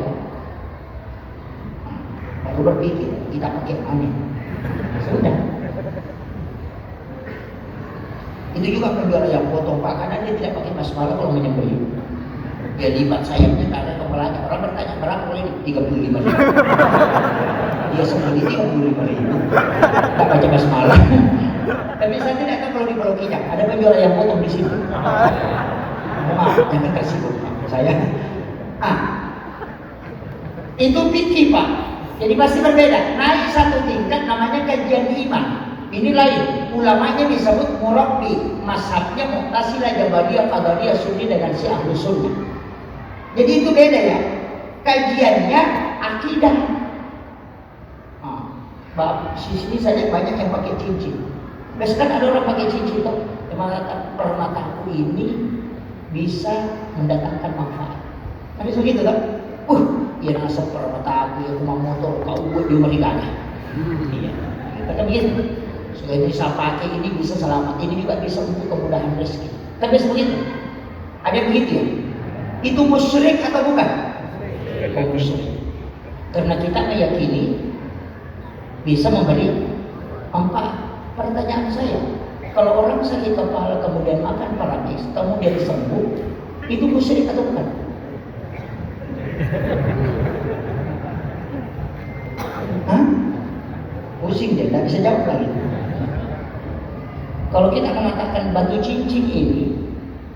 Baru berpikir, kita pakai mana? Sudah. Itu juga penjual ayam potong Pak, karena dia tidak pakai basmalah kalau menyembelih. Dia lipat sayapnya, tak ada kepalanya. Orang bertanya, berapa kalau ini? 35.000. Dia sembelih 35.000. Tak baca basmalah. Tapi saya tidak tahu kalau di Pulau Kijang ada penjual ayam potong di sini. Maaf, jangan tersinggung Pak. Saya. Itu fikih Pak. Jadi pasti berbeda. Naik satu tingkat namanya kajian iman. Ini lain. Ulamanya disebut murabbi. Mazhabnya Mu'tazilah, Jabariyah, Qadariyah, Sunni dengan si Ahlus Sunnah. Jadi itu beda ya. Kajiannya akidah. Nah, sini saja banyak yang pakai cincin. Biasanya kan ada orang pakai cincin tuh. Yang mengatakan permataku ini bisa mendatangkan manfaat. Kan begitu kan? Iya nasa permata aku, ya rumah motor, kau buat di rumah dikana. Iya, kan begitu. Selain bisa pakai ini bisa selamat, ini juga bisa untuk kemudahan rezeki. Tapi begitu. Ada begitu ya? Itu musyrik atau bukan? Musyrik. Karena kita meyakini bisa memberi manfaat. Pertanyaan saya, kalau orang sakit kepala kemudian makan paramis, kemudian sembuh, itu musyrik atau bukan? Hah? Pusing deh, tidak bisa jawab lagi. Kalau kita mengatakan batu cincin ini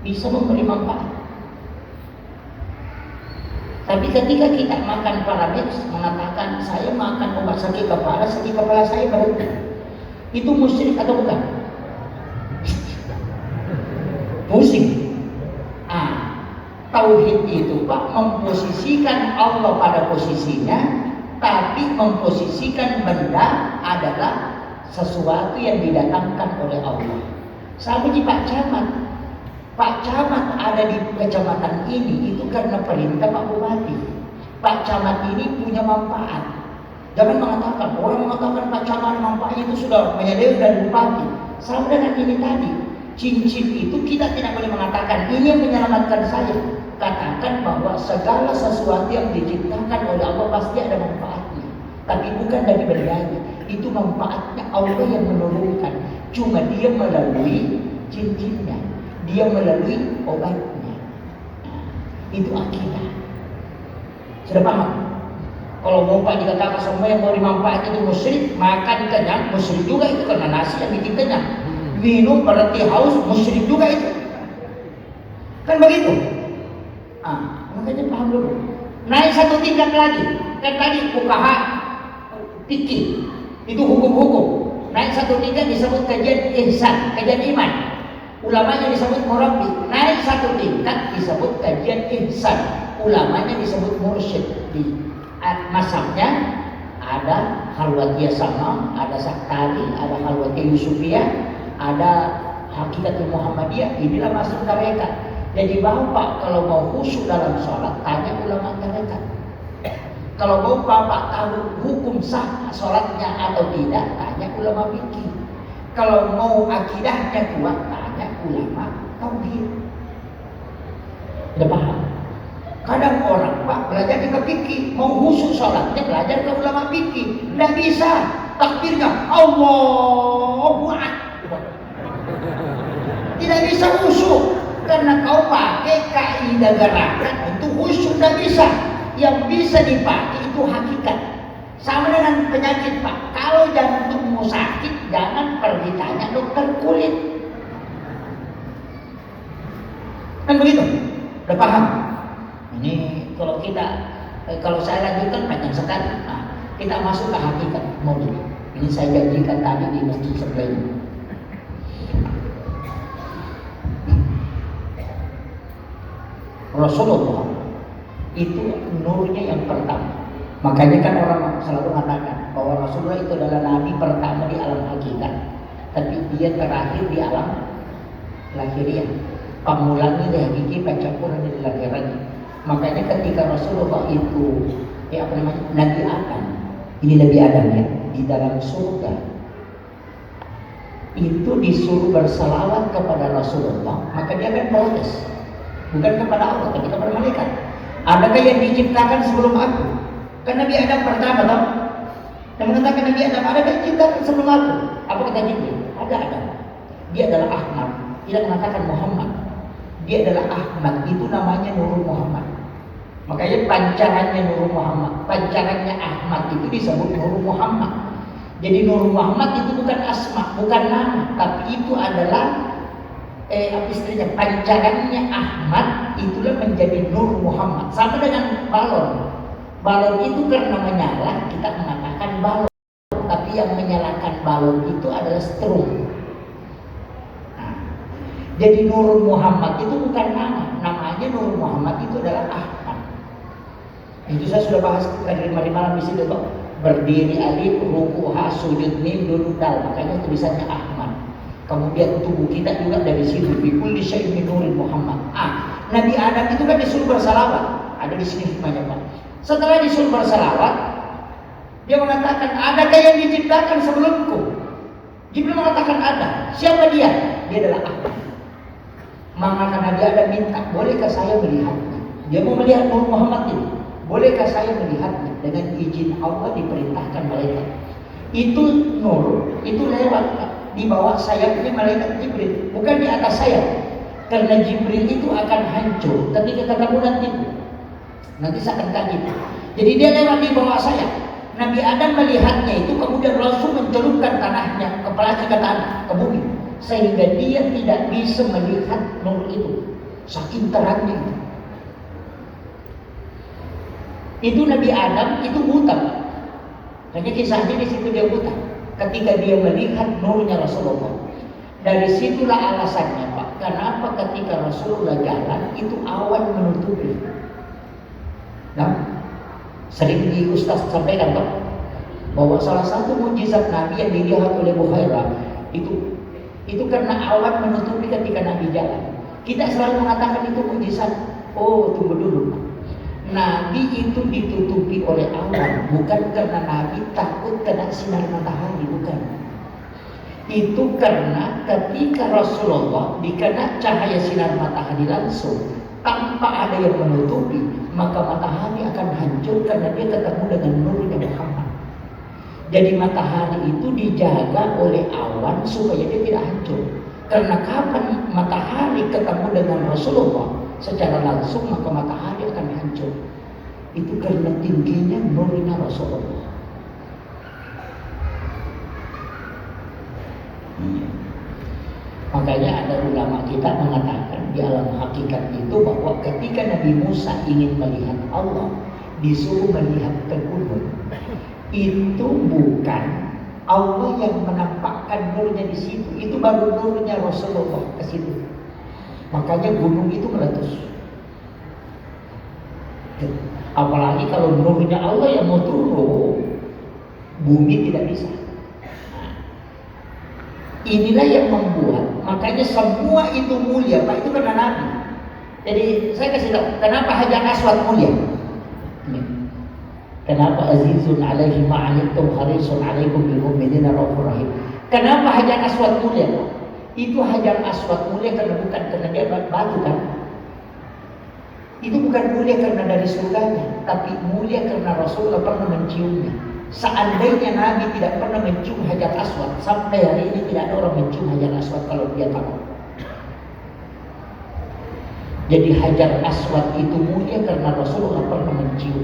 bisa memberi manfaat, tapi ketika kita makan paramis mengatakan saya makan obat sakit kepala saya berhenti, itu musyrik atau bukan? Pusing. Tauhid itu Pak memposisikan Allah pada posisinya, tapi memposisikan benda adalah sesuatu yang didatangkan oleh Allah. Sama di Pak Camat. Pak Camat ada di kecamatan ini itu karena perintah Pak Bupati. Pak Camat ini punya manfaat. Jangan mengatakan, orang mengatakan Pak Camat manfaatnya itu sudah menyadari dari Bupati. Sama dengan ini tadi. Cincin itu kita tidak boleh mengatakan ini yang menyelamatkan saya. Katakan bahwa segala sesuatu yang diciptakan oleh Allah pasti ada manfaatnya. Tapi bukan dari bendanya. Itu manfaatnya Allah yang menurunkan. Cuma dia melalui cincinnya. Dia melalui obatnya. Itu akidah. Sudah paham? Kalau mau Pak dikatakan semua yang memberi manfaat itu musyrik, makan kenyang, musyrik juga itu karena nasi yang bikin kenyang. Minum berarti haus, musyrik juga itu. Kan begitu? Makanya paham dulu. Naik satu tingkat lagi. Kan tadi fuqaha fikih itu hukum-hukum. Naik satu tingkat disebut kajian ihsan, kajian iman. Ulamanya disebut murabbi. Naik satu tingkat disebut kajian ihsan. Ulamanya disebut mursyid. Di mazhabnya ada Khalwatiyah sama, ada Saktari, ada Khalwatiyah Yusufiyah, ada Hakikatul Muhammadiyah. Inilah masuk tarekat. Jadi bapak kalau mau khusyuk dalam sholat tanya ulama tarekat. Kalau mau bapak tahu hukum sah sholatnya atau tidak tanya ulama fikih. Kalau mau akidahnya kuat tanya ulama tauhid. Udah paham? Kadang orang Pak belajar di fikih, mau khusyuk sholatnya belajar ke ulama fikih. Tidak bisa. Takbirnya Allahu Akbar. Tidak bisa khusyuk. Karena kau pakai kaidah gerakan untuk khusyuk, tidak bisa. Yang bisa dipakai itu hakikat. Sama dengan penyakit Pak. Kalau jantungmu sakit, jangan pergi tanya dokter kulit. Kan begitu? Udah paham? Ini kalau saya lanjutkan panjang sekali. Nah, kita masuk ke hakikat maulid. Ini saya janjikan tadi di masjid sebelah ini. Rasulullah itu nurnya yang pertama. Makanya kan orang selalu mengatakan bahwa Rasulullah itu adalah nabi pertama di alam hakikat, tapi dia terakhir di alam lahiriah. Pemulangnya di hakiki, pencampuran di lahirannya. Makanya ketika Rasulullah itu Nabi Adam, ini Nabi Adam ya, di dalam surga itu disuruh bersalawat kepada Rasulullah, maka dia akan protes. Bukan kepada Allah, tapi kepada malaikat. Adakah yang diciptakan sebelum aku? Kan Nabi Adam pertama tau? Dan mengatakan Nabi Adam, adakah yang diciptakan sebelum aku? Apa kata Jibril? Ada Adam. Dia adalah Ahmad. Tidak mengatakan Muhammad. Dia adalah Ahmad. Itu namanya Nurul Muhammad. Makanya pancarannya Nurul Muhammad. Pancarannya Ahmad itu disebut Nurul Muhammad. Jadi Nurul Muhammad itu bukan asma, bukan nama, tapi itu adalah pancarannya Ahmad itulah menjadi Nur Muhammad. Sama dengan balon. Balon itu karena menyala, kita mengatakan balon. Tapi yang menyalakan balon itu adalah strum. Nah, jadi Nur Muhammad itu bukan nama. Namanya Nur Muhammad itu adalah Ahmad. Itu saya sudah bahas tadi malam di sini loh. Berdiri alif, ruku ha, sujud mim, duduk dal. Makanya tulisannya Ahmad. Kemudian tubuh kita juga dari situ. Bikul syai'in min Nurin Muhammad. Nabi Adam itu kan disuruh bersalawat. Ada di sini hikmahnya Pak. Setelah disuruh bersalawat, dia mengatakan, adakah yang diciptakan sebelumku? Jibril mengatakan ada. Siapa dia? Dia adalah Ahmad. Maka Nabi Adam minta, bolehkah saya melihatnya? Dia mau melihat Nur Muhammad ini. Bolehkah saya melihatnya? Dengan izin Allah diperintahkan malaikat. Itu nur, itu lewat di bawah sayapnya malaikat Jibril, bukan di atas sayap. Karena Jibril itu akan hancur ketika ketemu nanti. Nanti saya akan kaji. Jadi dia lewat di bawah sayap. Nabi Adam melihatnya itu kemudian langsung mencelupkan tanahnya, kepalanya ke tanah, ke bumi, sehingga dia tidak bisa melihat nur itu. Saking terangnya itu. Itu Nabi Adam itu buta. Hanya kisahnya di situ dia buta. Ketika dia melihat nurnya Rasulullah. Dari situlah alasannya Pak. Kenapa ketika Rasulullah jalan itu awan menutupi. Nah, sering di Ustaz sampaikan Pak, bahwa salah satu mukjizat Nabi yang dilihat oleh Bukhairah itu karena awan menutupi ketika Nabi jalan. Kita selalu mengatakan itu mukjizat. Oh, tunggu dulu Pak. Nabi itu ditutupi oleh awan, bukan karena Nabi takut kena sinar matahari, bukan. Itu karena ketika Rasulullah dikena cahaya sinar matahari langsung, tanpa ada yang menutupi, maka matahari akan hancur karena dia ketemu dengan nurnya Muhammad. Jadi matahari itu dijaga oleh awan supaya dia tidak hancur. Karena kapan matahari ketemu dengan Rasulullah secara langsung, maka matahari akan hancur. Itu karena tingginya nurnya Rasulullah. Makanya ada ulama kita mengatakan di alam hakikat itu bahwa ketika Nabi Musa ingin melihat Allah, disuruh melihat ke gunung. Itu bukan Allah yang menampakkan nurnya di situ, itu baru nurnya Rasulullah ke situ. Makanya gunung itu meletus. Apalagi kalau nurnya Allah yang mau turun, bumi tidak bisa. Inilah yang membuat, makanya semua itu mulia, Pak, itu karena Nabi. Jadi saya kasih tahu, kenapa Hajar Aswad mulia? Kenapa azizun alaihi ma'anittum harisun alaikum bil mu'minina raufur rahim? Kenapa Hajar Aswad mulia? Itu Hajar Aswad mulia karena bukan karena dia batu kan? Itu bukan mulia karena dari surganya, tapi mulia karena Rasulullah pernah menciumnya. Seandainya Nabi tidak pernah mencium Hajar Aswad, sampai hari ini tidak ada orang mencium Hajar Aswad kalau dia tahu. Jadi Hajar Aswad itu mulia karena Rasulullah pernah mencium.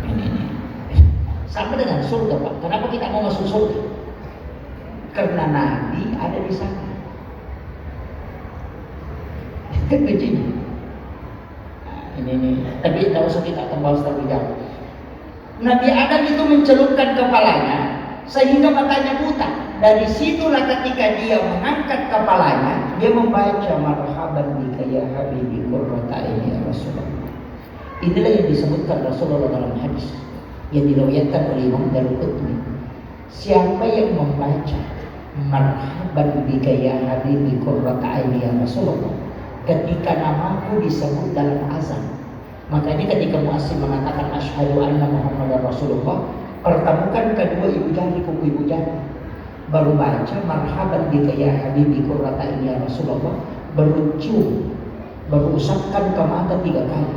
Ini. Sama dengan surga Pak. Kenapa kita mau masuk surga? Karena Nabi ada di sana. Begini. Ini. Tapi tidak usah kita bahas terlebih jauh. Nabi Adam itu mencelupkan kepalanya sehingga matanya buta. Dari situlah ketika dia mengangkat kepalanya, dia membaca marhaban bika ya habibi qurrata aini ya Rasulullah. Inilah yang disebutkan Rasulullah dalam hadis yang diriwayatkan oleh Imam Daruqutni. Siapa yang membaca marhaban bika ya habibi qurrata aini ya Rasulullah ketika namaku disebut dalam azan, makanya ketika muazzin mengatakan asyhadu anna Muhammadar Rasulullah, pertemukan kedua ibu jari, kuku ibu jari, baru baca marhaban bika ya habibi qurrata aini ya Rasulullah, baru cium, baru usapkan ke mata 3 kali.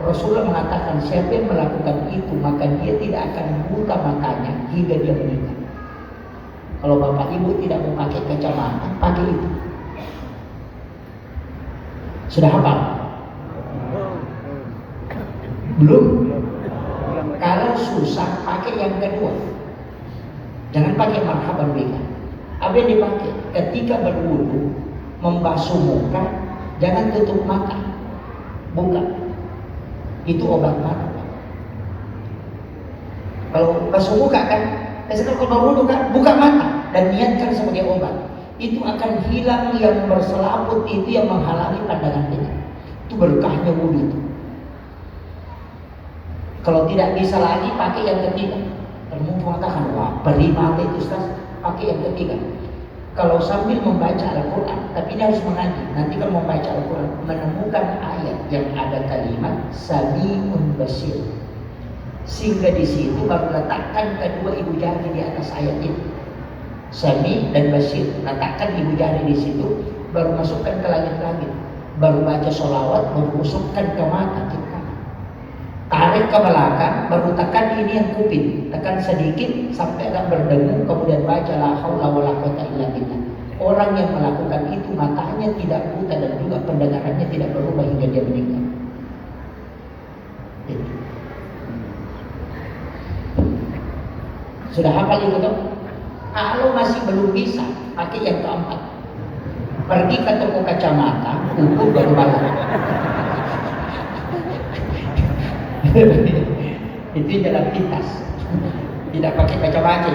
Rasulullah mengatakan siapa yang melakukan itu maka dia tidak akan buta matanya hingga dia meninggal. Kalau bapak ibu tidak mau pakai kacamata, pakai itu. Sudah hafal? Belum? Kalau susah pakai yang kedua. Jangan pakai marhaban bika. Apa yang dipakai? Ketika berwudu, membasuh muka, jangan tutup mata, buka. Itu obat mata. Kalau basuh muka kan, kalau baru wudhu kan, buka mata dan niatkan sebagai obat. Itu akan hilang yang berselaput itu yang menghalangi pandangan kita. Itu berkahnya wudhu itu. Kalau tidak bisa lagi pakai yang ketiga. Kamu mengatakan, wah perih mata itu Ustaz, pakai yang ketiga. Kalau sambil membaca Al-Quran, tapi ini harus mengaji. Nanti kalau membaca Al-Quran, menemukan ayat yang ada kalimat Sami'un Basir, sehingga di situ baru letakkan kedua ibu jari di atas ayat itu. Sami dan Basir, letakkan ibu jari di situ, baru masukkan ke langit-langit, baru baca sholawat, baru masukkan ke mata kita. Tarik ke belakang, baru tekan ini yang kuping, tekan sedikit sampai agak berdengung, kemudian baca la haula wala quwata illa billah. Orang yang melakukan itu matanya tidak buta dan juga pendengarannya tidak berubah hingga dia meninggal. Itu. Sudah hafal itu toh? Kalau masih belum bisa, pakai yang keempat. Pergi ke toko kacamata, ukur baru balik. Itu jalan pintas, tidak pakai kacamata.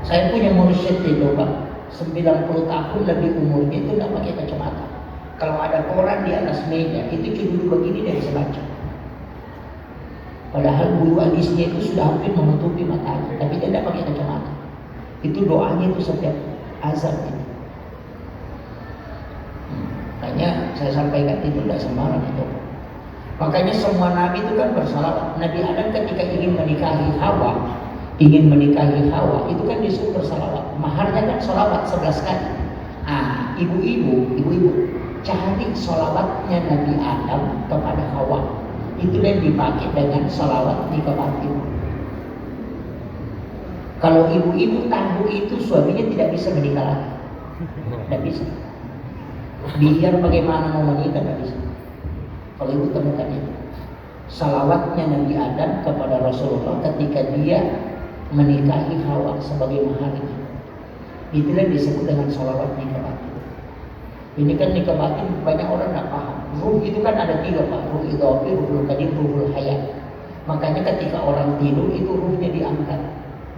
Saya punya mursyid di Doba, 90 tahun lebih umurnya, itu tidak pakai kacamata. Kalau ada koran di atas meja, itu duduk begini dan bisa baca. Padahal bulu alisnya itu sudah hampir menutupi matanya, tapi dia tidak pakai kacamata. Itu doanya itu setiap azan itu. Makanya saya sampaikan itu tidak sembarang itu. Makanya semua nabi itu kan bersalawat. Nabi Adam ketika ingin menikahi Hawa, itu kan disuruh bersalawat. Maharnya kan salawat 11 kali. Ibu-ibu cari salawatnya Nabi Adam kepada Hawa. Itu yang dipakai dengan salawat nikah batin. Kalau ibu-ibu tahu itu suaminya tidak bisa menikah lagi, tidak bisa. Biar bagaimana mau menikah tidak bisa. Kalau ibu temukan itu salawatnya Nabi Adam kepada Rasulullah ketika dia menikahi Hawa sebagai maharnya. Itulah disebut dengan salawat nikah batin. Ini kan nikah batin banyak orang tidak paham. Ruh itu kan ada 3 Pak, ruh idhafi, ruhul qadim, ruhul hayat. Makanya ketika orang tidur itu ruhnya diangkat,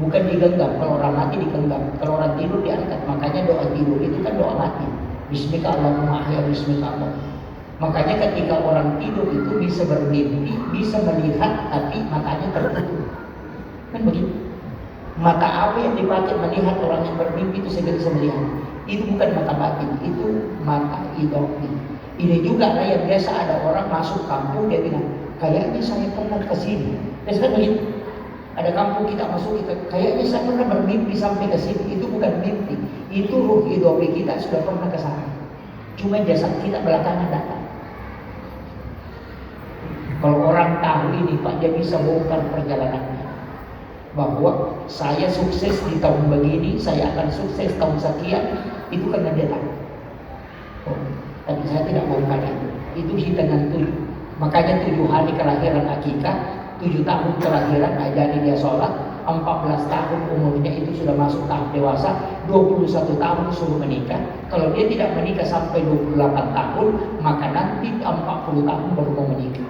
bukan digenggam. Kalau orang mati digenggam, kalau orang tidur diangkat. Makanya doa tidur itu kan doa mati. Bismika Allahumma ahya, bismika Allah. Makanya ketika orang tidur itu bisa bermimpi, bisa melihat, tapi matanya tertutup. Kan begitu? Mata apa yang dipakai melihat orang yang bermimpi itu segera bisa melihat. Itu bukan mata batin, itu mata idhafi. Ini juga lah yang biasa ada orang masuk kampung, dia bilang, kayaknya saya pernah ke sini. Biasanya begitu. Ada kampung kita masuk, kayaknya saya pernah bermimpi sampai ke sini. Itu bukan mimpi, itu ruh idhafi kita sudah pernah ke sana. Cuma jasad kita belakangan datang. Kalau orang tahu ini Pak, dia bisa bongkar perjalanannya. Bahwa saya sukses di tahun begini, saya akan sukses tahun sekian, itu karena dia tahu. Tapi saya tidak bongkar itu. Itu hitungan 7. Makanya 7 hari kelahiran akikah, 7 tahun kelahiran ajari dia sholat, 14 tahun umurnya itu sudah masuk tahap dewasa, 21 tahun suruh menikah. Kalau dia tidak menikah sampai 28 tahun, maka nanti 40 tahun baru mau menikah.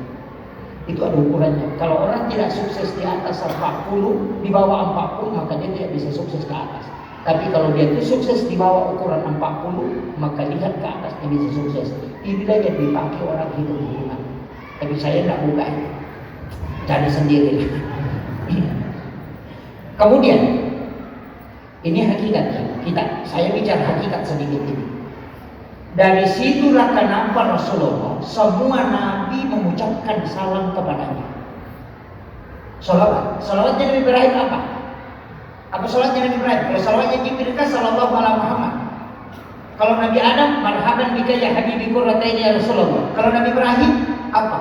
Itu ada ukurannya. Kalau orang tidak sukses di atas 40, di bawah 40, maka dia tidak bisa sukses ke atas. Tapi kalau dia itu sukses di bawah ukuran 40, maka lihat ke atas dia bisa sukses. Inilah yang dipakai orang hidup hubungan. Tapi saya tidak buka itu. Cari sendiri. Kemudian, ini hakikatnya. Saya bicara hakikat sedikit ini. Dari situlah kenapa Rasulullah semua nabi mengucapkan salam kepadanya. Salawatnya Nabi Ibrahim apa? Apa salawatnya Nabi Ibrahim? Kalau salawatnya Jibril kan sallallahu alaihi Muhammad. Kalau Nabi Adam, marhaban bika ya habibi qurrataini ya Rasulullah. Kalau Nabi Ibrahim apa?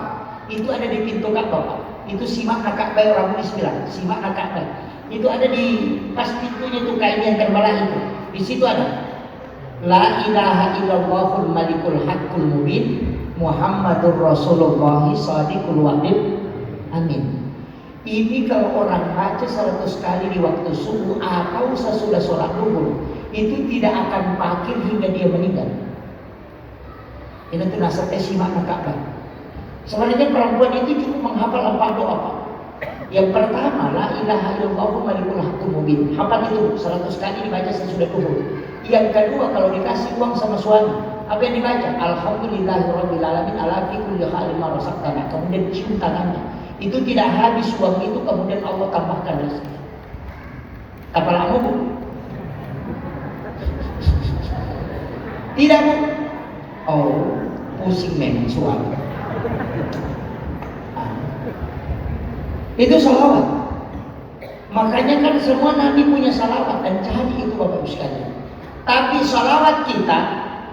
Itu ada di pintu Ka'bah, Pak. Itu simak Ka'bah orang Buddhis bilang, simak Ka'bah. Itu ada di pas pintunya tuh kain yang terbelah itu. Di situ ada La ilaha illallahul malikul haqqul mubin Muhammadur Rasulullah shadiqul wa'id. Amin. Ini kalau orang baca 100 kali di waktu subuh atau sesudah sholat zuhur, itu tidak akan pakir hingga dia meninggal. Ini tuh nasihatnya simak Ka'bah. Sebenarnya perempuan itu cukup menghafal 4 doa, Pak. Yang pertama, la ilaha illallah malikul haqqul mubin. Hafal itu 100 kali dibaca sesudah duhur. Yang kedua, kalau dikasih uang sama suami, apa yang dibaca? Alhamdulillahirabbil alamin ala fi kulli halin ma razaqtana. Kemudian cium tangannya. Itu tidak habis uang itu, kemudian Allah tambahkan rezeki. Apalagi Bu? Tidak Bu? Oh, pusing memang suami. Itu salawat. Makanya kan semua Nabi punya salawat, dan cari itu Bapak Ibu sekalian. Tapi salawat kita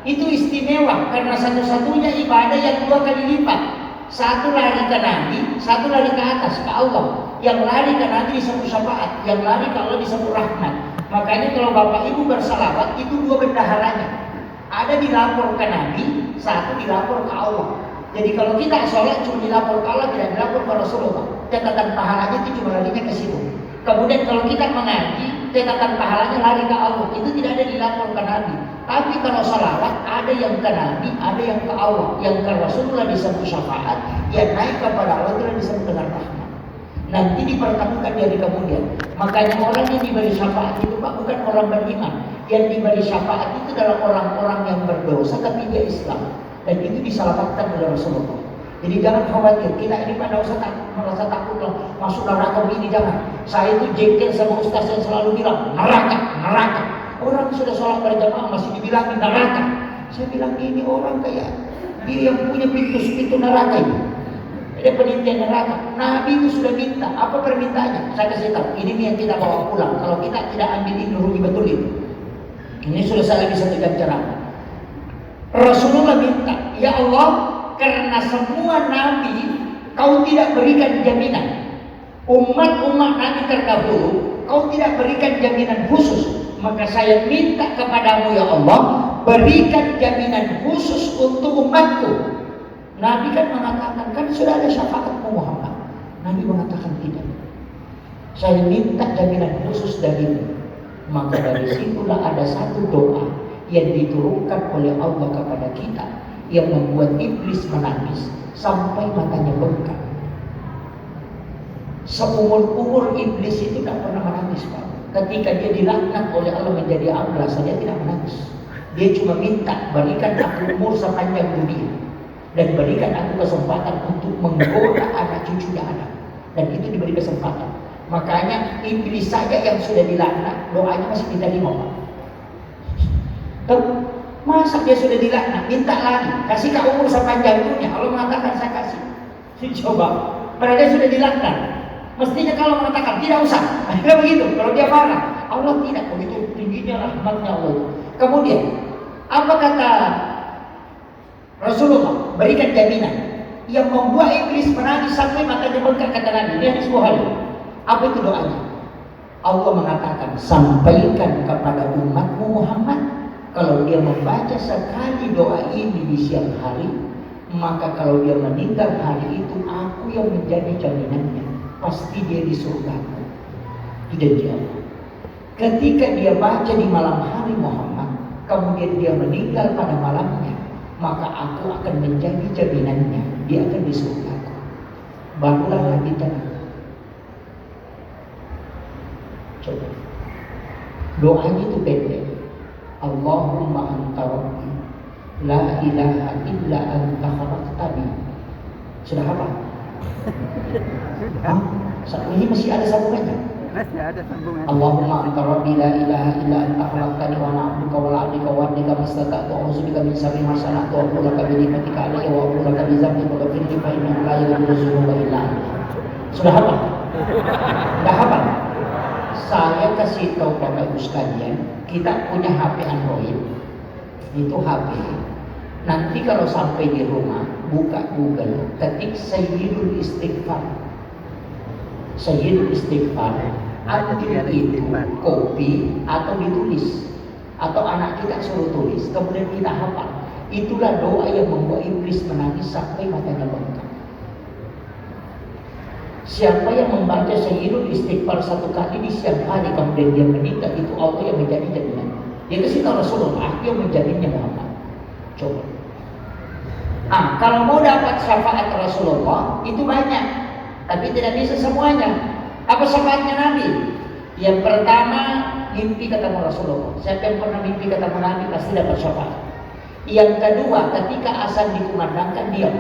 itu istimewa karena satu-satunya ibadah yang 2 kali lipat. Satu lari ke Nabi, satu lari ke atas, ke Allah. Yang lari ke Nabi disebut syafaat, yang lari ke Allah disebut rahmat. Makanya kalau Bapak Ibu bersalawat itu 2 bendaharanya. Ada dilapor ke Nabi, satu dilapor ke Allah. Jadi kalau kita sholat cuma dilapor ke Allah, tidak dilapor ke Rasulullah. Catatan pahalanya itu cuma larinya ke situ. Kemudian kalau kita mengaji, catatan pahalanya lari ke Allah. Itu tidak ada dilapor ke Nabi. Tapi kalau sholawat ada yang ke Nabi, ada yang ke Allah. Yang ke Rasulullah disebut syafaat, yang naik kepada Allah itu disebut dengan rahmat. Nanti dipertemukan dari kemudian. Makanya orang yang diberi syafaat itu Pak bukan orang beriman. Yang diberi syafaat itu adalah orang-orang yang berdosa tapi dia Islam. Dan itu diselamatkan oleh Rasulullah. Jadi jangan khawatir, kita ini pada usah merasa takut lah masuk neraka begini, jangan. Saya itu jengkel sama ustaz yang selalu bilang neraka, neraka. Orang sudah sholat berjamaah masih dibilangin neraka. Saya bilang ini orang kayak dia yang punya pintu neraka ini. Ada penelitian neraka. Nabi itu sudah minta, apa permintaannya? Saya kasih tahu, ini yang kita bawa pulang. Kalau kita tidak ambil ini rugi betul ini. Ini sudah saya bisa tekan ceramah. Rasulullah minta, ya Allah, karena semua nabi kau tidak berikan jaminan. Umat-umat nabi terdahulu kau tidak berikan jaminan khusus. Maka saya minta kepadamu ya Allah, berikan jaminan khusus untuk umatku. Nabi kan mengatakan, kan sudah ada syafaatmu Muhammad. Nabi mengatakan tidak. Saya minta jaminan khusus darimu. Maka dari situlah ada satu doa yang diturunkan oleh Allah kepada kita yang membuat iblis menangis sampai matanya bengkak. Seumur-umur iblis itu tidak pernah menangis Pak. Ketika dia dilaknat oleh Allah menjadi ablas saja tidak menangis. Dia cuma minta berikan aku umur sepanjang dunia dan berikan aku kesempatan untuk menggoda anak cucunya Adam. Dan itu diberi kesempatan. Makanya iblis saja yang sudah dilaknat doanya masih diterima Pak. Masa dia sudah dilaknat, minta lagi, kasih kau umur sepanjang dunia. Allah mengatakan saya kasih. Coba, padahal dia sudah dilaknat. Mestinya kalau mengatakan tidak usah, tidak begitu. Kalau dia marah, Allah tidak begitu tingginya rahmatnya Allah. Kemudian, apa kata Rasulullah? Berikan jaminan yang membuat iblis menangis sampai matanya bengkak kata Nabi. Ini hadis Bukhari. Apa itu doanya? Allah mengatakan, sampaikan kepada umatmu Muhammad. Kalau dia membaca sekali doa ini di siang hari, maka kalau dia meninggal hari itu, aku yang menjadi jaminannya. Pasti dia di surga. Itu janji Allah. Ketika dia baca di malam hari Muhammad, kemudian dia meninggal pada malamnya, maka aku akan menjadi jaminannya. Dia akan di surga. Barulah Nabi tenang. Coba. Doanya itu pendek. Allahumma anta rabbi la ilaha illa anta khalaqtani. Sudah apa? Ini masih ada sambungannya.
Masih ada sambungan.
Allahumma anta rabbi la ilaha illa anta khalaqtani wa ana 'abduka wa la 'abdika wa 'abdika mastata'tu a'udzubika min syarri ma sana'tu wa aqulu laka bi ni'matika 'alayya wa aqulu laka bi dzambi wa ghfirli fa innahu la yaghfiru dzunuba illa anta. Sudah hafal? Sudah hafal? Saya kasih tahu Bapak Ibu sekalian, kita punya HP Android. Itu HP. Nanti kalau sampai di rumah, buka Google, ketik Sayyidul Istighfar. Sayyidul Istighfar. Ambil itu, copy atau ditulis, atau anak kita suruh tulis, kemudian kita hafal. Itulah doa yang membuat iblis menangis sampai matanya bengkak. Siapa yang membaca Sayyidul Istighfar 1 kali di siang hari kemudian dia meninggal, itu Allah yang menjadi jaminan. Dia kasih tahu Rasulullah, aku yang menjaminnya Muhammad. Coba. Kalau mau dapat syafaat Rasulullah itu banyak, tapi tidak bisa semuanya. Apa syafaatnya Nabi? Yang pertama, mimpi ketemu Rasulullah. Siapa yang pernah mimpi ketemu Nabi pasti dapat syafaat. Yang kedua, ketika azan dikumandangkan diam,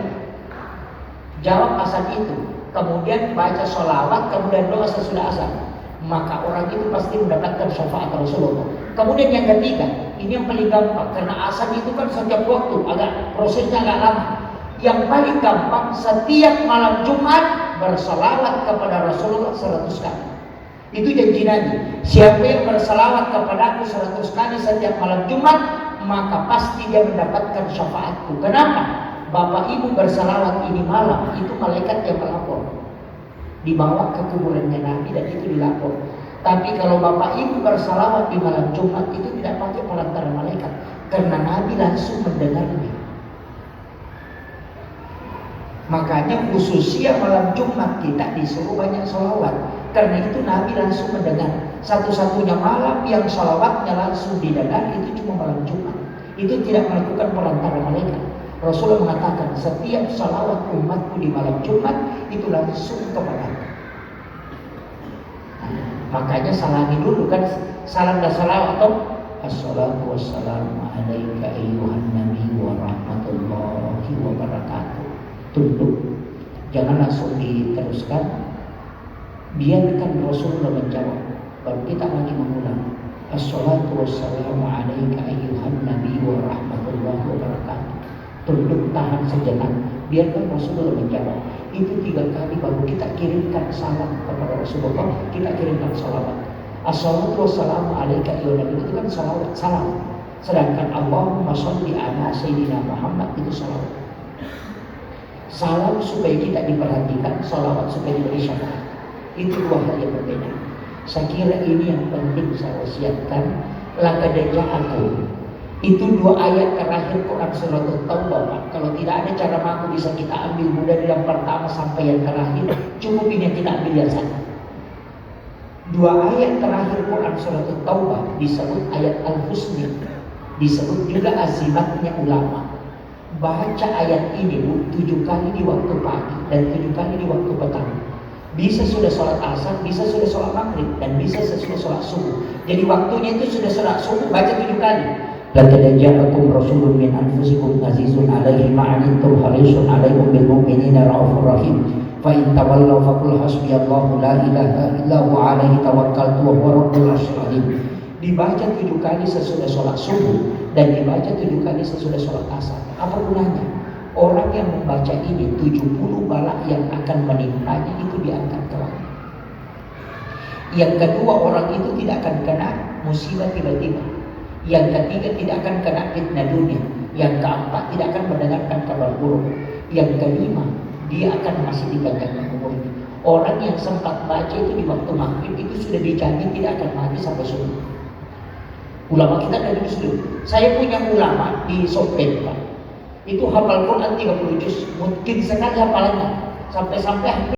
jawab azan itu, kemudian baca sholawat, kemudian doa sesudah azan, maka orang itu pasti mendapatkan syafaat Rasulullah. Kemudian yang ketiga, ini yang paling gampang, karena azan itu kan setiap waktu, prosesnya agak lama. Yang paling gampang, setiap malam Jumat bersalawat kepada Rasulullah 100 kali. Itu janji Nabi. Siapa yang bersalawat kepadaku 100 kali setiap malam Jumat, maka pasti dia mendapatkan syafaatku. Kenapa? Bapak ibu bersalawat ini malam, itu malaikat yang melapor. Dibawa ke kuburannya Nabi dan itu dilapor. Tapi kalau bapak ibu bersalawat di malam Jumat, itu tidak pakai perantara malaikat, karena Nabi langsung mendengarnya. Makanya khususnya malam Jumat kita disuruh banyak sholawat, karena itu Nabi langsung mendengar. Satu-satunya malam yang sholawatnya langsung didengar itu cuma malam Jumat. Itu tidak melakukan perantara malaikat. Rasulullah mengatakan setiap sholawat umatku di malam Jumat itu langsung kepada aku. Makanya salami dulu kan, salam dan salawat atau assalatu wassalamu alaika ayyuhan nabi wa rahmatullahi wa barakatuh. Tunduk, jangan langsung diteruskan, biarkan Rasulullah menjawab, baru kita lagi mengulang assalatu wassalamu alaika ayyuhan nabi wa rahmatullahi wa barakatuh. Tunduk, tahan sejenak, biarkan Rasulullah menjawab. Itu 3 kali baru kita kirimkan salam kepada Rasulullah, kita kirimkan salawat. Assalatu wassalamu alaika ayyuhan nabi, itu kan salawat, salam. Sedangkan Allahumma sholli ala sayyidina Muhammad itu salawat. Salam supaya kita diperhatikan, salawat supaya diberi syafaat. Itu 2 hal yang berbeda. Saya kira ini yang penting saya wasiatkan. Laqad ja'akum, itu 2 ayat terakhir Quran surat At-Taubah, Pak. Kalau tidak ada cara mampu bisa kita ambil mudah dari yang pertama sampai yang terakhir. Cukup ini yang kita ambil yang satu. 2 ayat terakhir Quran surat At-Taubah disebut ayat Al-Husni, disebut juga azimatnya ulama. Baca ayat ini 7 kali di waktu pagi dan 7 kali di waktu petang. Bisa sudah sholat asar, bisa sudah sholat maghrib, dan bisa sesudah sholat subuh. Jadi waktunya itu sudah sholat subuh, baca 7 kali. Laqad ja'akum rasulun min anfusikum azizun 'alaihi ma 'anittum harisun 'alaikum bil mu'minina raufur rahim. Fa in tawallaw faqul hasbiyallahu la ilaha illa huwa 'alaihi tawakkaltu wa huwa rabbul 'arsyil 'azim. Dibaca 7 kali sesudah sholat subuh dan dibaca 7 kali sesudah sholat asar. Apa gunanya? Orang yang membaca ini 70 bala yang akan menimpanya itu diangkat ke langit. Yang kedua, orang itu tidak akan kena musibah tiba-tiba. Yang ketiga, tidak akan kena fitnah dunia. Yang keempat, tidak akan mendengarkan kabar buruk. Yang kelima, dia akan masih dipanjangkan umurnya. Orang yang sempat baca itu di waktu maghrib itu sudah dijamin tidak akan mati sampai subuh. Ulama kita dari dulu. Saya punya ulama di Sopet, Pak. Itu hafal Quran 30 juz, mungkin sekali hafalannya sampai